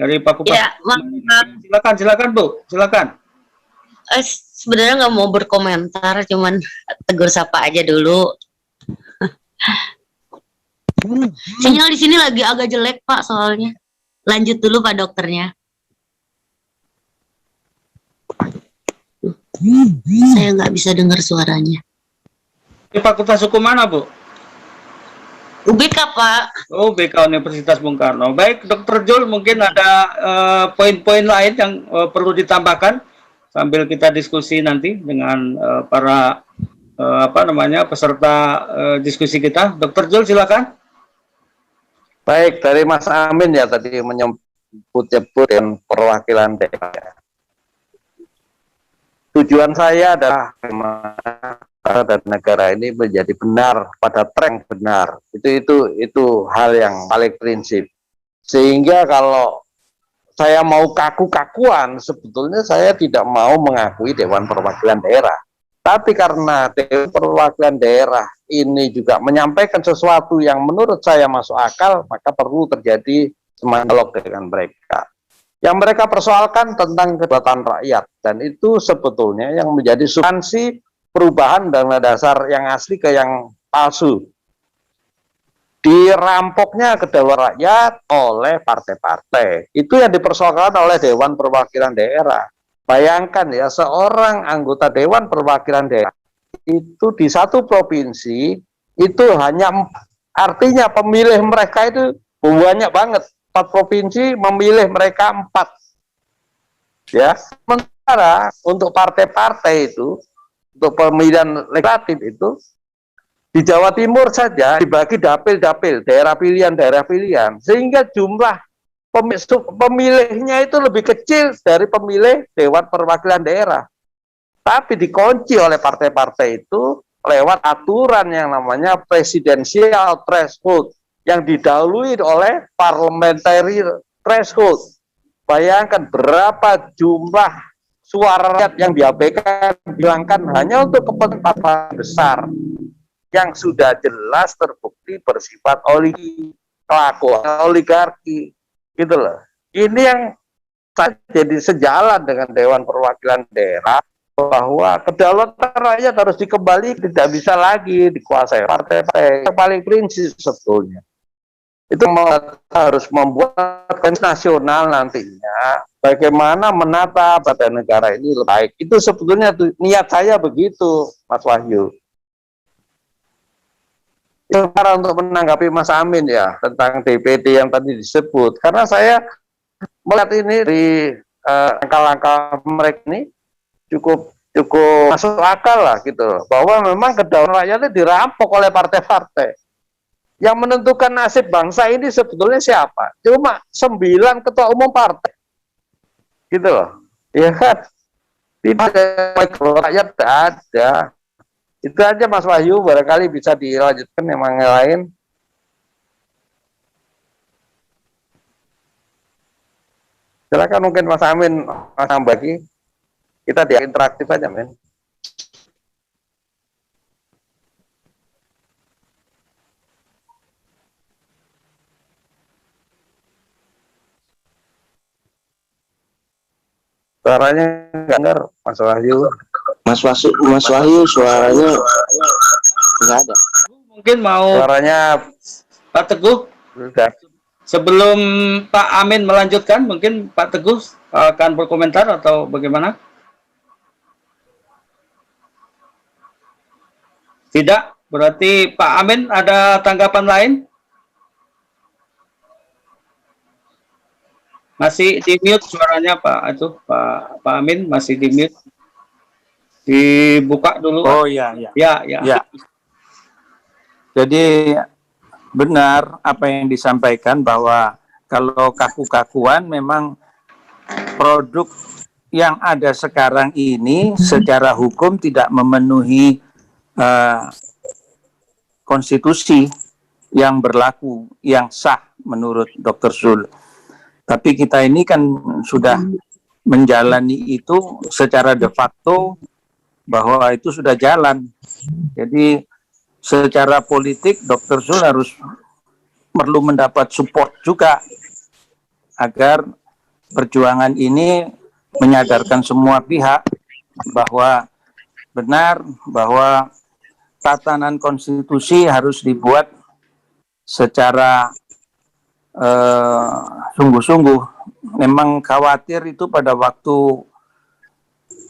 Speaker 3: dari Fakultas.
Speaker 8: Ya,
Speaker 3: Silakan Bu, silakan.
Speaker 8: Sebenarnya nggak mau berkomentar, cuman tegur sapa aja dulu. Sinyal di sini lagi agak jelek Pak, soalnya. Lanjut dulu Pak dokternya. Saya nggak bisa dengar suaranya.
Speaker 3: Di Fakultas Hukum mana Bu?
Speaker 8: UBK Pak.
Speaker 3: Oh, BK Universitas Bung Karno. Baik, Dr. Zul, mungkin ada poin-poin lain yang perlu ditambahkan sambil kita diskusi nanti dengan para peserta diskusi kita. Dr. Zul, silakan.
Speaker 2: Baik, dari Mas Amin ya tadi menyebut-nyebut yang perwakilan daerah. Tujuan saya adalah dan negara ini menjadi benar pada tren benar. Itu hal yang paling prinsip. Sehingga kalau saya mau kaku-kakuan, sebetulnya saya tidak mau mengakui Dewan Perwakilan Daerah. Tapi karena Dewan Perwakilan Daerah ini juga menyampaikan sesuatu yang menurut saya masuk akal, maka perlu terjadi dialog dengan mereka. Yang mereka persoalkan tentang kedaulatan rakyat, dan itu sebetulnya yang menjadi substansi perubahan Undang-Undang Dasar yang asli ke yang palsu. Dirampoknya kedaulatan rakyat oleh partai-partai. Itu yang dipersoalkan oleh Dewan Perwakilan Daerah. Bayangkan ya, seorang anggota Dewan Perwakilan Daerah itu di satu provinsi itu hanya, artinya pemilih mereka itu banyak banget. 4 provinsi memilih mereka 4. Ya, sementara untuk partai-partai itu, untuk pemilihan legislatif itu di Jawa Timur saja dibagi dapil-dapil, daerah pilihan, sehingga jumlah pemilihnya itu lebih kecil dari pemilih Dewan Perwakilan Daerah. Tapi dikunci oleh partai-partai itu lewat aturan yang namanya presidensial threshold yang didahului oleh parliamentary threshold. Bayangkan berapa jumlah suara rakyat yang diabaikan, dihilangkan hanya untuk kepentingan partai besar. yang sudah jelas terbukti bersifat kelakuan oligarki, gitu loh. Ini yang jadi sejalan dengan Dewan Perwakilan Daerah, bahwa kedaulatan rakyat harus dikembali, tidak bisa lagi dikuasai partai-partai. Yang paling prinsip sebetulnya itu harus membuat nasional nantinya bagaimana menata badan negara ini lebih baik. Itu sebetulnya niat saya begitu, Mas Wahyu. Sekarang untuk menanggapi Mas Amin ya tentang DPD yang tadi disebut, karena saya melihat ini di langkah-langkah mereka ini cukup masuk akal lah gitu, bahwa memang kedaulatan rakyatnya dirampok oleh partai-partai. Yang menentukan nasib bangsa ini sebetulnya siapa? Cuma 9 ketua umum partai, gitu loh, ya kan? Tidak ada rakyat, tidak ada. Itu aja Mas Wahyu, barangkali bisa dilanjutkan yang lain. Silakan mungkin Mas Amin, Mas Ambagi, kita dia interaktif aja, men. Suaranya nggak dengar, Mas Wahyu.
Speaker 6: Mas Wahyu suaranya nggak ada.
Speaker 3: Mungkin mau
Speaker 2: Suaranya
Speaker 3: Pak Teguh,
Speaker 2: sudah.
Speaker 3: sebelum Pak Amin melanjutkan, mungkin Pak Teguh akan berkomentar atau bagaimana? Tidak, berarti Pak Amin ada tanggapan lain? Masih di mute suaranya Pak, itu Pak Amin masih di mute. Dibuka dulu.
Speaker 5: Oh iya, iya.
Speaker 3: Ya.
Speaker 5: Ya. Jadi benar apa yang disampaikan, bahwa kalau kaku-kakuan memang produk yang ada sekarang ini secara hukum tidak memenuhi konstitusi yang berlaku, yang sah menurut Dr. Zul. Tapi kita ini kan sudah menjalani itu secara de facto, bahwa itu sudah jalan. Jadi secara politik Dr. Zul harus perlu mendapat support juga agar perjuangan ini menyadarkan semua pihak bahwa benar bahwa tatanan konstitusi harus dibuat secara sungguh-sungguh. Memang khawatir itu pada waktu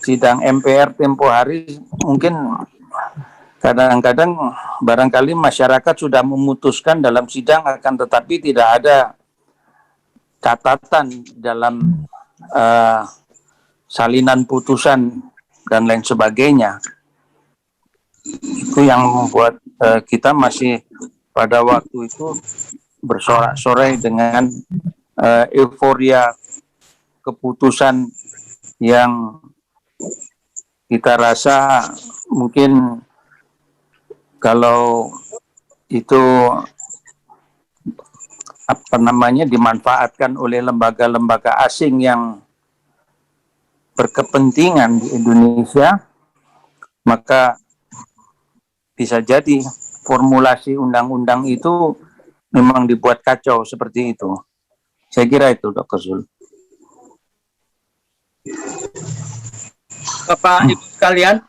Speaker 5: sidang MPR tempo hari, mungkin kadang-kadang barangkali masyarakat sudah memutuskan dalam sidang, akan tetapi tidak ada catatan dalam salinan putusan dan lain sebagainya. Itu yang membuat kita masih pada waktu itu bersorak-sorai dengan euforia keputusan yang kita rasa mungkin kalau itu dimanfaatkan oleh lembaga-lembaga asing yang berkepentingan di Indonesia, maka bisa jadi formulasi undang-undang itu memang dibuat kacau seperti itu. Saya kira itu, Dr. Zul.
Speaker 3: Bapak Ibu sekalian,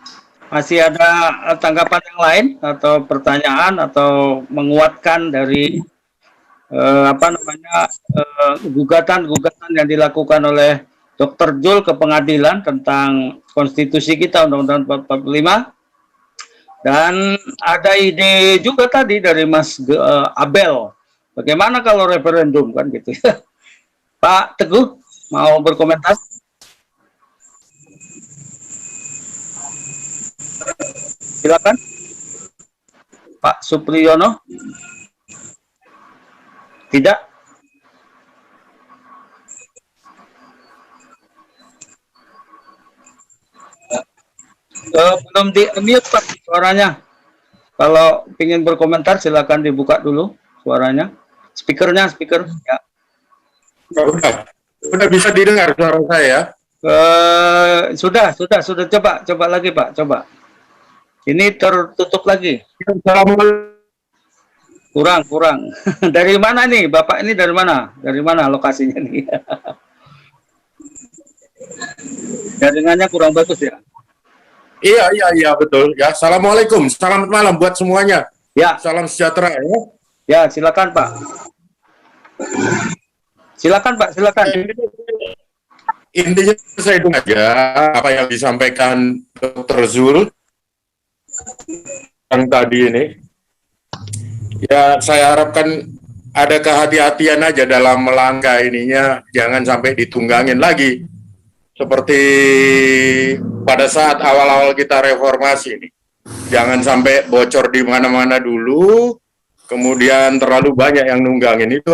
Speaker 3: masih ada tanggapan yang lain atau pertanyaan atau menguatkan dari gugatan-gugatan yang dilakukan oleh Dr. Zul ke pengadilan tentang konstitusi kita, Undang-Undang 45. Dan ada ide juga tadi dari Mas Abel, bagaimana kalau referendum kan gitu ya. Pak Teguh mau berkomentar? Silakan. Pak Supriyono. Tidak. Belum di-mute Pak suaranya. Kalau ingin berkomentar silakan dibuka dulu suaranya. Speaker ya.
Speaker 9: Udah bisa didengar suara saya?
Speaker 3: Sudah. Coba lagi Pak, coba. Ini tertutup lagi.
Speaker 2: Assalamualaikum.
Speaker 3: Kurang. Dari mana nih, Bapak ini dari mana? Dari mana lokasinya nih? Jaringannya kurang bagus ya.
Speaker 9: Iya, betul. Ya, assalamualaikum. Selamat malam buat semuanya.
Speaker 3: Ya,
Speaker 9: Salam sejahtera ya.
Speaker 3: ya silakan Pak. Silakan Pak, silakan.
Speaker 9: Intinya saya dengar aja apa yang disampaikan Dr. Zul yang tadi ini. Ya, saya harapkan ada kehati-hatian aja dalam melangkah ininya, jangan sampai ditunggangin lagi. Seperti pada saat awal-awal kita reformasi ini. Jangan sampai bocor di mana-mana dulu, kemudian terlalu banyak yang nunggangin. Itu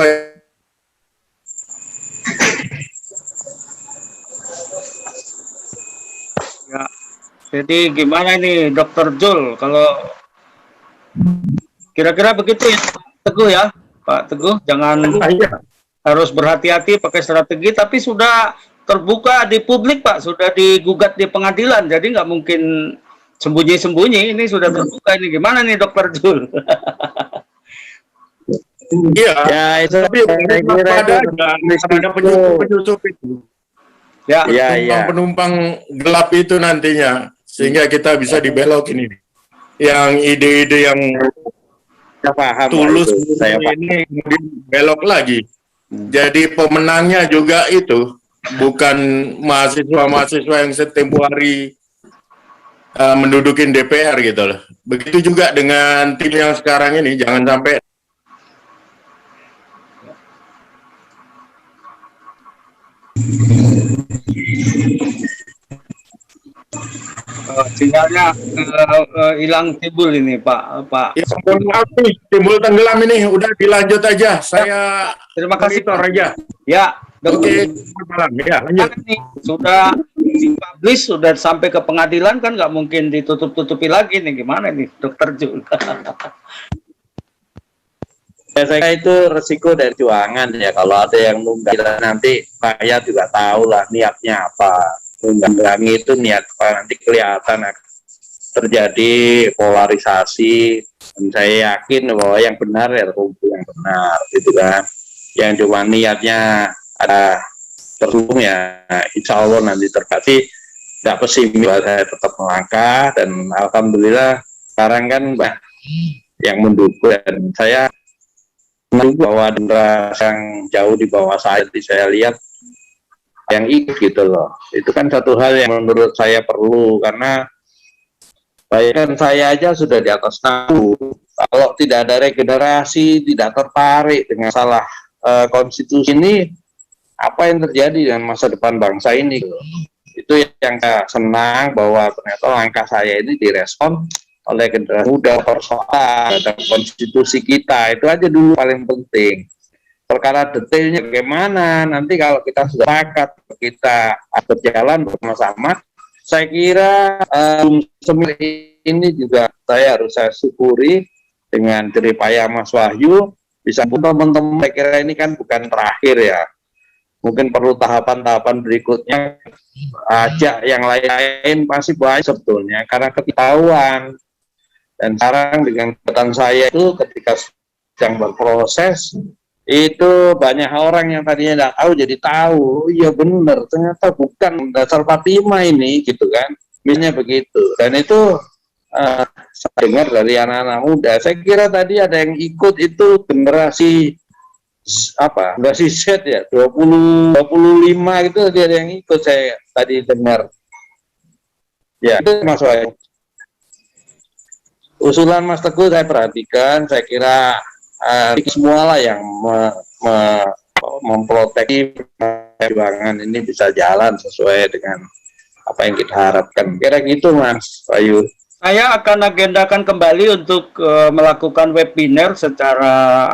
Speaker 3: Ya. Jadi gimana ini Dokter Jul, kalau kira-kira begitu ya Pak Teguh ya, Pak Teguh, jangan harus berhati-hati pakai strategi, tapi sudah terbuka di publik Pak, sudah digugat di pengadilan, jadi nggak mungkin sembunyi-sembunyi, ini sudah terbuka, ini gimana nih Dokter Jul?
Speaker 9: iya,
Speaker 2: Ya, itu
Speaker 9: tapi
Speaker 2: saya kira
Speaker 9: ada
Speaker 2: itu
Speaker 9: penyusup itu.
Speaker 3: Ya,
Speaker 9: Penumpang-penumpang gelap itu nantinya, sehingga kita bisa dibelokin ini. Yang ide-ide yang
Speaker 2: saya paham.
Speaker 9: tulus
Speaker 2: Pak, saya paham.
Speaker 9: ini kemudian belok lagi. Jadi pemenangnya juga itu bukan mahasiswa-mahasiswa yang setempo hari mendudukin DPR gitu loh. Begitu juga dengan tim yang sekarang ini, jangan sampai
Speaker 3: sinyalnya hilang timbul ini Pak.
Speaker 9: ya, mohon maaf nih, timbul tenggelam ini, udah dilanjut aja. Saya
Speaker 3: Terima kasih
Speaker 9: monitor aja.
Speaker 3: Ya,
Speaker 9: Oke,
Speaker 3: Dokter.
Speaker 9: selamat malam. Ya, lanjut.
Speaker 3: Nih, sudah dipublish, sudah sampai ke pengadilan kan nggak mungkin ditutup-tutupi lagi nih, gimana nih Dokter Jul?
Speaker 2: Ya, saya kira itu resiko dari perjuangan ya. Kalau ada yang nunggang nanti rakyat juga tahu lah niatnya apa. Nunggang itu niat apa, nanti kelihatan terjadi polarisasi. Dan saya yakin bahwa yang benar ya kumpul yang benar gitu kan. Yang cuma niatnya ada terhubung ya, insya Allah nanti terkasih. Tidak pesimis, saya tetap melangkah dan alhamdulillah sekarang kan yang mendukung, dan saya bahwa generasi yang jauh di bawah saya lihat yang ikut gitu loh. Itu kan satu hal yang menurut saya perlu, karena bayangkan saya aja sudah di atas 60. Kalau tidak ada regenerasi, tidak tertarik dengan salah konstitusi ini, apa yang terjadi dengan masa depan bangsa ini? Itu yang saya senang bahwa ternyata langkah saya ini direspon oleh generasi muda, persoalan dan konstitusi kita. Itu aja dulu paling penting. Perkara detailnya bagaimana nanti kalau kita sudah sepakat, kita berjalan bersama-sama, saya kira ini juga saya syukuri dengan jeripaya Mas Wahyu, bisa teman-teman, saya kira ini kan bukan terakhir ya, mungkin perlu tahapan-tahapan berikutnya, ajak yang lain pasti banyak sebetulnya, karena ketahuan. Dan sekarang dengan kegiatan saya itu ketika sedang berproses, itu banyak orang yang tadinya tidak tahu jadi tahu. Oh, iya benar, ternyata bukan dasar 45 ini gitu kan, misalnya begitu. Dan itu saya dengar dari anak-anak muda. Saya kira tadi ada yang ikut itu generasi generasi Z ya, 25 itu tadi ada yang ikut, saya tadi dengar. Ya, itu Mas Wahyu. Usulan Mas Teguh saya perhatikan, saya kira semua lah yang memproteksi perjuangan ini bisa jalan sesuai dengan apa yang kita harapkan. Kira gitu Mas Wahyu.
Speaker 3: Saya akan agendakan kembali untuk melakukan webinar secara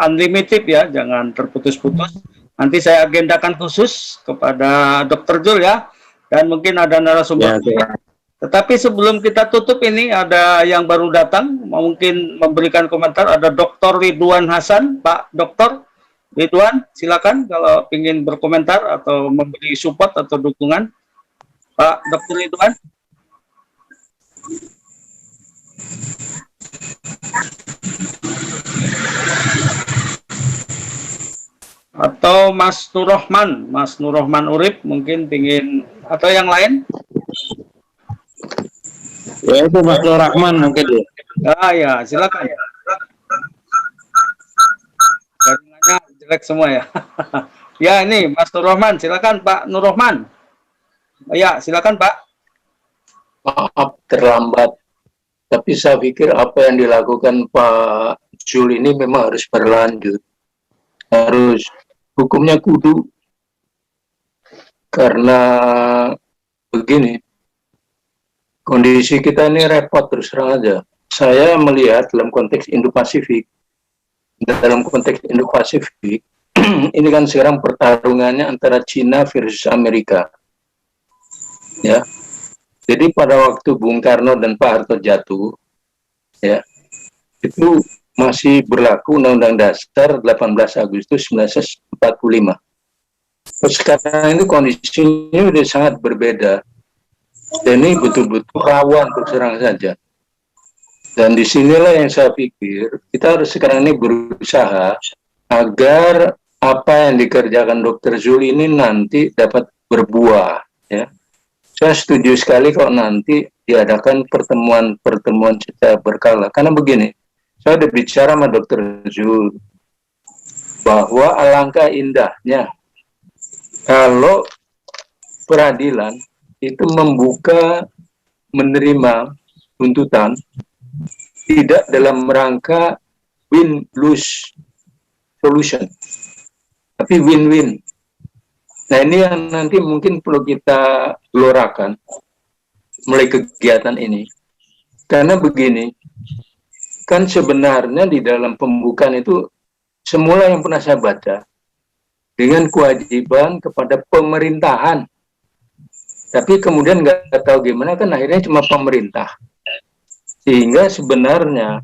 Speaker 3: unlimited ya, jangan terputus-putus. Nanti saya agendakan khusus kepada Dokter Jul ya, dan mungkin ada narasumber.
Speaker 2: Ya.
Speaker 3: Tetapi sebelum kita tutup ini ada yang baru datang, mungkin memberikan komentar. Ada Dr. Ridwan Hasan, Pak Dr. Ridwan, silakan kalau ingin berkomentar atau memberi support atau dukungan, Pak Dr. Ridwan. atau Mas Nurrohman Urip mungkin pingin atau yang lain?
Speaker 5: Ya itu Mas Nur Rahman mungkin ya.
Speaker 3: Ah ya, silakan. Jaringannya jelek semua ya. Ya ini Mas Nurrohman, silakan Pak Nurrohman. Ya, silakan Pak.
Speaker 10: Maaf terlambat, tapi saya pikir apa yang dilakukan Pak Jul ini memang harus berlanjut, harus hukumnya kudu, karena begini, kondisi kita ini repot terus terang aja. Saya melihat dalam konteks Indo-Pasifik, ini kan sekarang pertarungannya antara Cina versus Amerika, ya. Jadi pada waktu Bung Karno dan Pak Harto jatuh, ya, itu masih berlaku Undang-Undang Dasar 18 Agustus 1945. Sekarang ini kondisinya sudah sangat berbeda. Dan ini betul-betul rawan terus terang saja. Dan disinilah yang saya pikir kita harus sekarang ini berusaha agar apa yang dikerjakan Dr. Zul ini nanti dapat berbuah, ya. Saya setuju sekali kalau nanti diadakan pertemuan-pertemuan secara berkala. Karena begini, saya sudah bicara sama Dr. Zul bahwa alangkah indahnya kalau peradilan itu membuka, menerima tuntutan tidak dalam rangka win-lose solution, tapi win-win. Nah ini yang nanti mungkin perlu kita gelorakan mulai kegiatan ini. Karena begini, kan sebenarnya di dalam pembukaan itu semula yang pernah saya baca dengan kewajiban kepada pemerintahan. Tapi kemudian nggak tahu gimana kan akhirnya cuma pemerintah. Sehingga sebenarnya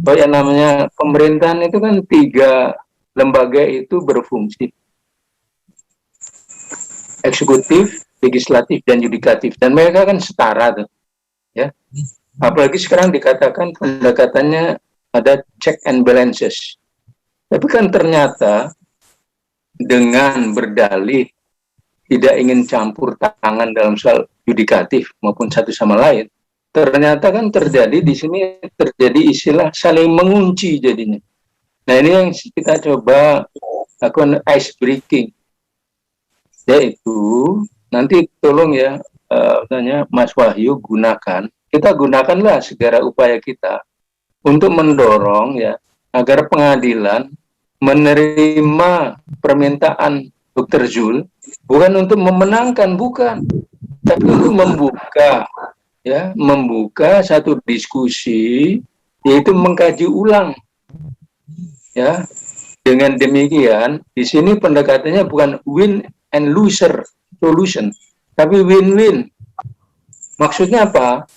Speaker 10: apa yang namanya pemerintahan itu kan 3 lembaga itu berfungsi. Eksekutif, legislatif, dan yudikatif, dan mereka kan setara tuh, ya. Apalagi sekarang dikatakan pendekatannya ada check and balances, tapi kan ternyata dengan berdalih tidak ingin campur tangan dalam soal yudikatif maupun satu sama lain, ternyata kan terjadi di sini terjadi istilah saling mengunci jadinya. Nah ini yang kita coba lakukan ice breaking. Yaitu nanti tolong ya Mas Wahyu kita gunakanlah segala upaya kita untuk mendorong ya agar pengadilan menerima permintaan Dr. Zul bukan untuk memenangkan, bukan, tapi untuk membuka satu diskusi, yaitu mengkaji ulang, ya. Dengan demikian di sini pendekatannya bukan win and loser solution, tapi win-win. Maksudnya apa?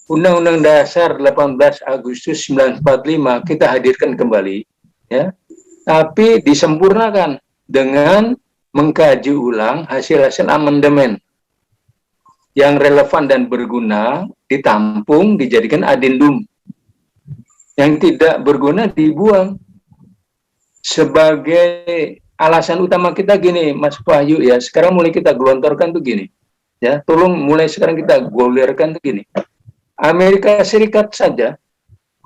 Speaker 10: Undang-Undang Dasar 18 Agustus 1945 kita hadirkan kembali, ya, tapi disempurnakan dengan mengkaji ulang hasil-hasil amandemen yang relevan dan berguna, ditampung, dijadikan adendum. Yang tidak berguna dibuang. Sebagai alasan utama kita gini, Mas Wahyu, ya, sekarang mulai kita gelontorkan tuh gini, ya, tolong mulai sekarang kita golirkan tuh gini. Amerika Serikat saja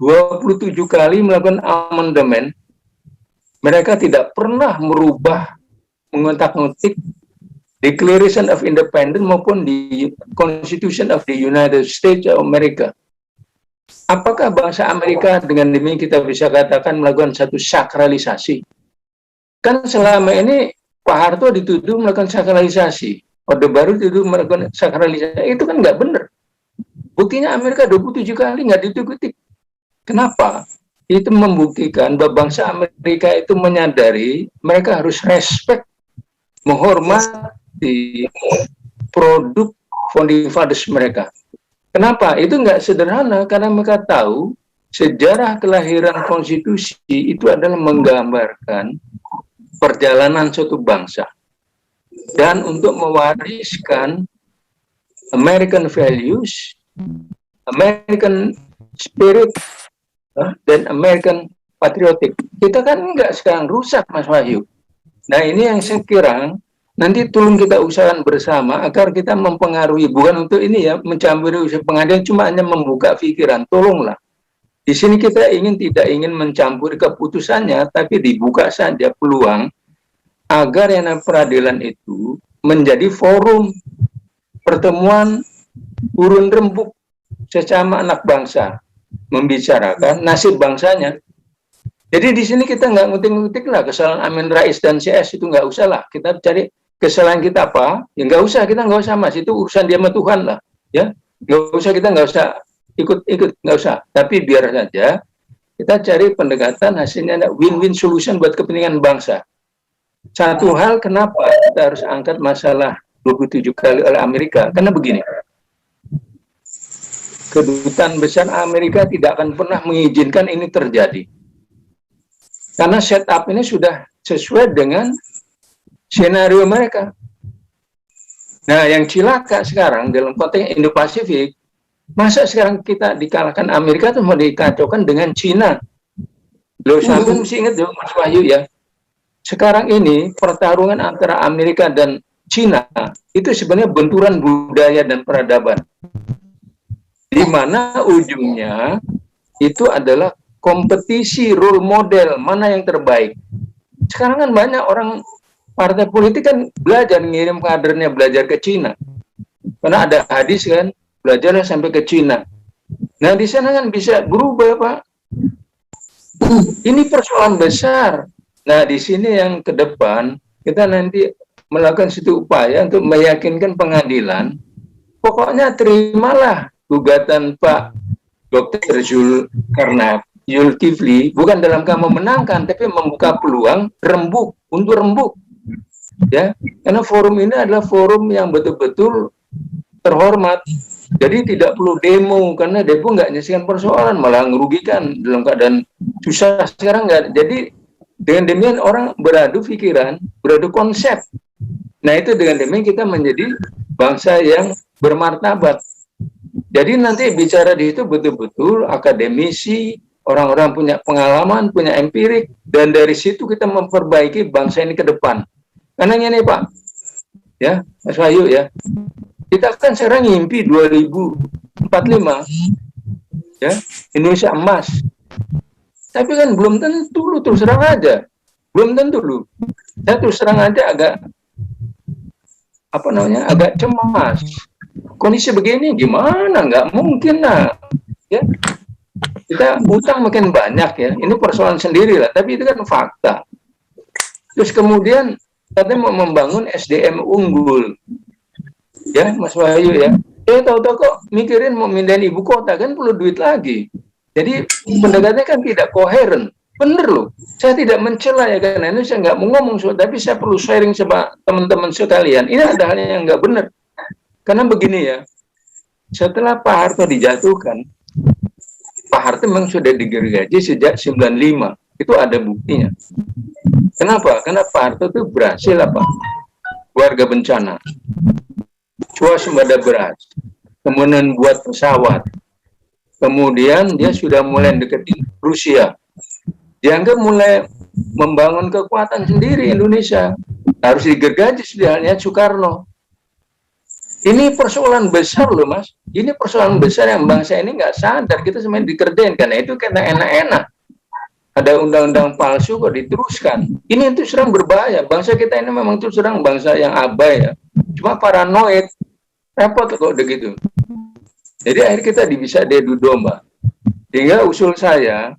Speaker 10: 27 kali melakukan amandemen, mereka tidak pernah merubah mengotak-ngotik Declaration of Independence maupun di Constitution of the United States of America. Apakah bangsa Amerika dengan demikian kita bisa katakan melakukan satu sakralisasi? Kan selama ini Pak Harto dituduh melakukan sakralisasi, Orde Baru dituduh melakukan sakralisasi, itu kan nggak benar. Buktinya Amerika 27 kali nggak ditutup. Kenapa? Itu membuktikan bahwa bangsa Amerika itu menyadari mereka harus respect, menghormati produk founding fathers mereka. Kenapa? Itu nggak sederhana, karena mereka tahu sejarah kelahiran konstitusi itu adalah menggambarkan perjalanan suatu bangsa. Dan untuk mewariskan American values, American spirit, dan American patriotic. Kita kan nggak sekarang rusak, Mas Wahyu. Nah, ini yang saya kira nanti tolong kita usahakan bersama agar kita mempengaruhi, bukan untuk ini ya, mencampuri usaha pengadilan, cuma hanya membuka pikiran. Tolonglah. Di sini kita tidak ingin mencampuri keputusannya, tapi dibuka saja peluang agar yang namanya peradilan itu menjadi forum pertemuan urun rembuk sesama anak bangsa, membicarakan nasib bangsanya. Jadi di sini kita nggak ngutik-ngutik lah kesalahan Amin Rais dan CS, itu nggak usah lah. Kita cari kesalahan kita apa, ya nggak usah, kita nggak usah mas, itu urusan dia sama Tuhan lah, ya nggak usah, kita nggak usah ikut-ikut, nggak usah. Tapi biar saja kita cari pendekatan hasilnya ada win-win solution buat kepentingan bangsa. Satu hal kenapa kita harus angkat masalah 27 kali oleh Amerika, karena begini, kedutaan besar Amerika tidak akan pernah mengizinkan ini terjadi. Karena setup ini sudah sesuai dengan senario mereka. Nah, yang cilaka sekarang dalam konteks Indo-Pasifik, masa sekarang kita dikalahkan Amerika itu mau dikacaukan dengan Cina. Loh, sampai mesti ingat dong Mas Wahyu ya. Sekarang ini pertarungan antara Amerika dan Cina itu sebenarnya benturan budaya dan peradaban. Di mana ujungnya itu adalah kompetisi role model mana yang terbaik. Sekarang kan banyak orang partai politik kan belajar ngirim kadernya belajar ke Cina. Karena ada hadis kan, belajarnya sampai ke Cina. Nah, di sana kan bisa berubah, Pak. Ini persoalan besar. Nah, di sini yang ke depan kita nanti melakukan satu upaya untuk meyakinkan pengadilan. Pokoknya terimalah gugatan Pak Dr. Zulkifli, bukan dalam kamu memenangkan, tapi membuka peluang rembuk untuk rembuk, ya. Karena forum ini adalah forum yang betul-betul terhormat. Jadi tidak perlu demo, karena demo nggak menyelesaikan persoalan, malah merugikan dalam keadaan susah sekarang nggak. Jadi dengan demikian orang beradu pikiran, beradu konsep. Nah, itu dengan demikian kita menjadi bangsa yang bermartabat. Jadi nanti bicara di situ betul-betul akademisi, orang-orang punya pengalaman, punya empirik, dan dari situ kita memperbaiki bangsa ini ke depan. Karena ini Pak, ya Mas Wahyu ya, kita kan sekarang ngimpi 2045, ya Indonesia emas. Tapi kan belum tentu lu, terus terang aja, belum tentu lu. Saya terus terang aja agak agak cemas. Kondisi begini gimana? Nggak mungkin lah, ya. Kita utang makin banyak ya, ini persoalan sendiri lah, tapi itu kan fakta. Terus kemudian katanya mau membangun SDM unggul, ya Mas Wahyu ya. Tahu-tahu kok mikirin mau mindahin ibu kota, kan perlu duit lagi. Jadi pendekatannya kan tidak koheren. Bener loh, saya tidak mencela ya, karena ini saya nggak mau ngomong soal, tapi saya perlu sharing sama teman-teman sekalian. Ini ada hal yang nggak benar. Karena begini ya, setelah Pak Harto dijatuhkan, Pak Harto memang sudah digergaji sejak 95. Itu ada buktinya. Kenapa? Karena Pak Harto itu berhasil warga bencana, swasembada beras, kemudian buat pesawat, kemudian dia sudah mulai deketin Rusia. Dianggap mulai membangun kekuatan sendiri Indonesia. Harus digergaji halnya Soekarno. Ini persoalan besar loh Mas. Ini persoalan besar yang bangsa ini nggak sadar. Kita sebenarnya dikerjain karena itu karena enak-enak. Ada undang-undang palsu kok diteruskan. Ini itu serang berbahaya. Bangsa kita ini memang itu serang bangsa yang abai ya. Cuma paranoid. Repot kok begitu. Jadi akhirnya kita bisa diadu domba. Sehingga usul saya,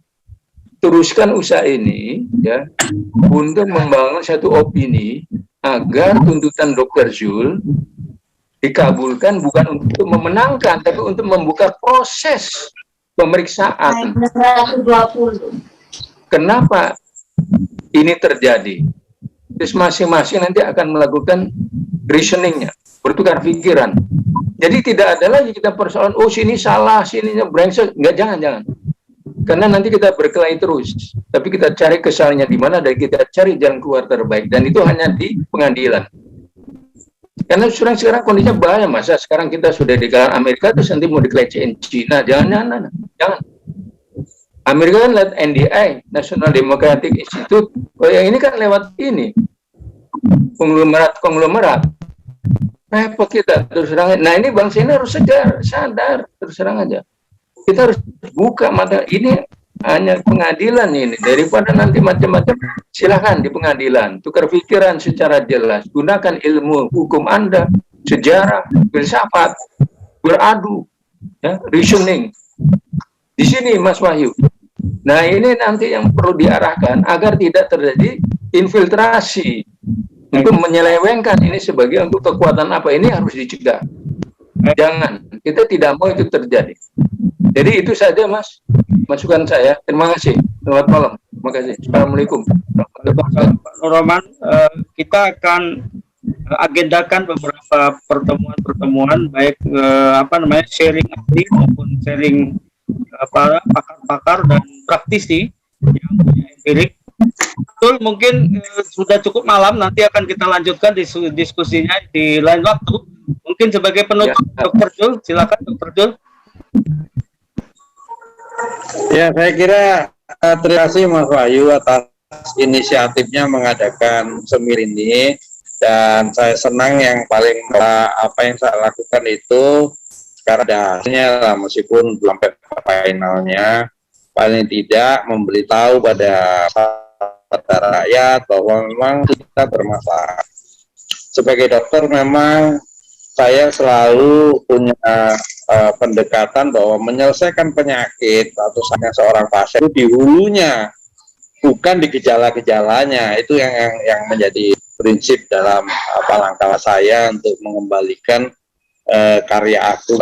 Speaker 10: teruskan usaha ini ya untuk membangun satu opini agar tuntutan Dr. Zul dikabulkan bukan untuk memenangkan, tapi untuk membuka proses pemeriksaan. Kenapa ini terjadi? Terus masing-masing nanti akan melakukan reasoningnya, bertukar pikiran. Jadi tidak ada lagi kita persoalan, oh sini salah, sininya brengsek. Enggak, jangan. Karena nanti kita berkelahi terus. Tapi kita cari kesalahannya di mana dan kita cari jalan keluar terbaik. Dan itu hanya di pengadilan. Karena sekarang kondisinya bahaya, masa sekarang kita sudah dikalah Amerika terus nanti mau dikelecehin Cina. Jangan. Amerika kan lewat NDI, National Democratic Institute. Oh yang ini kan lewat ini. konglomerat. Repot kita terus terang. Nah ini bangsa ini harus sadar terus terang aja. Kita harus buka mata. Ini hanya pengadilan ini, daripada nanti macam-macam. Silahkan di pengadilan tukar pikiran secara jelas, gunakan ilmu hukum Anda, sejarah, filsafat, beradu, ya, reasoning. Di sini Mas Wahyu. Nah ini nanti yang perlu diarahkan agar tidak terjadi infiltrasi untuk menyelewengkan ini sebagai untuk kekuatan apa, ini harus dicegah. Jangan, kita tidak mau itu terjadi. Jadi itu saja Mas, masukan saya. Terima kasih. Selamat malam. Terima kasih. Assalamualaikum.
Speaker 3: Pak Nur-Rahman, kita akan agendakan beberapa pertemuan baik sharing ahli maupun sharing pakar-pakar dan praktisi yang punya empirik. Betul, mungkin sudah cukup malam, nanti akan kita lanjutkan diskusinya di lain waktu. Mungkin sebagai penutup, ya. Dr. Jul, silakan Dr. Jul.
Speaker 5: Ya, saya kira terima kasih Mas Wahyu atas inisiatifnya mengadakan semir ini, dan saya senang yang paling apa yang saya lakukan itu sekarang ada hasilnya lah, meskipun belum sampai finalnya, paling tidak memberitahu pada rakyat bahwa memang kita bermasalah. Sebagai dokter memang saya selalu punya pendekatan bahwa menyelesaikan penyakit atau seorang pasien itu di hulunya, bukan di gejala-gejalanya. Itu yang menjadi prinsip dalam langkah saya untuk mengembalikan karya aku.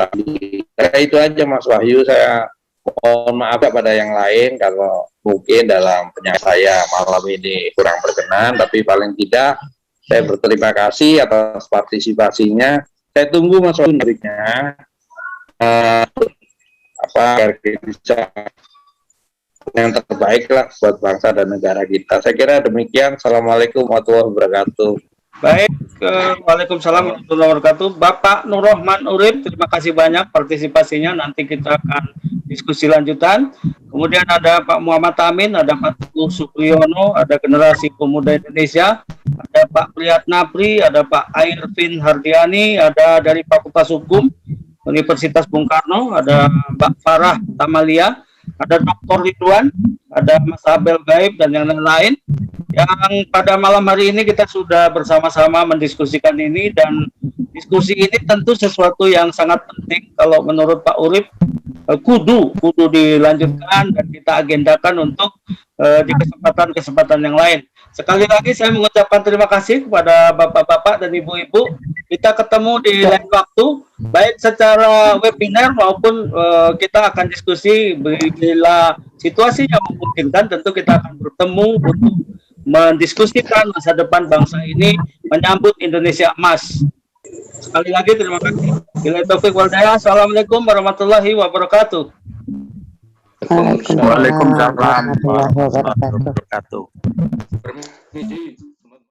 Speaker 5: Itu aja Mas Wahyu, saya mohon maaf kepada yang lain kalau mungkin dalam penyampaian saya malam ini kurang berkenan, tapi paling tidak saya berterima kasih atas partisipasinya. Saya tunggu Mas Wahyu berikutnya agar bisa yang terbaik lah buat bangsa dan negara kita. Saya kira demikian. Assalamualaikum warahmatullahi wabarakatuh.
Speaker 3: Baik, waalaikumsalam warahmatullahi wabarakatuh. Bapak Nur-Rahman Urip, terima kasih banyak partisipasinya. Nanti kita akan diskusi lanjutan. Kemudian ada Pak Muhammad Amin, ada Pak Teguh Supriyono, ada Generasi Pemuda Indonesia, ada Pak Priyatna Pri, ada Pak Airvin Hardiani, ada dari Fakultas Hukum Universitas Bung Karno, ada Mbak Farah Tamalia, ada Dr. Ridwan, ada Mas Abel Gaib, dan yang lain-lain. Yang pada malam hari ini kita sudah bersama-sama mendiskusikan ini, dan diskusi ini tentu sesuatu yang sangat penting. Kalau menurut Pak Urip, kudu dilanjutkan dan kita agendakan untuk di kesempatan-kesempatan yang lain. Sekali lagi saya mengucapkan terima kasih kepada bapak-bapak dan ibu-ibu. Kita ketemu di lain waktu, baik secara webinar maupun kita akan diskusi bila situasinya memungkinkan. Tentu kita akan bertemu untuk mendiskusikan masa depan bangsa ini menyambut Indonesia Emas. Sekali lagi terima kasih. Bila taufik wal hidayah. Assalamualaikum warahmatullahi wabarakatuh.
Speaker 5: Waalaikumsalam warahmatullahi wabarakatuh.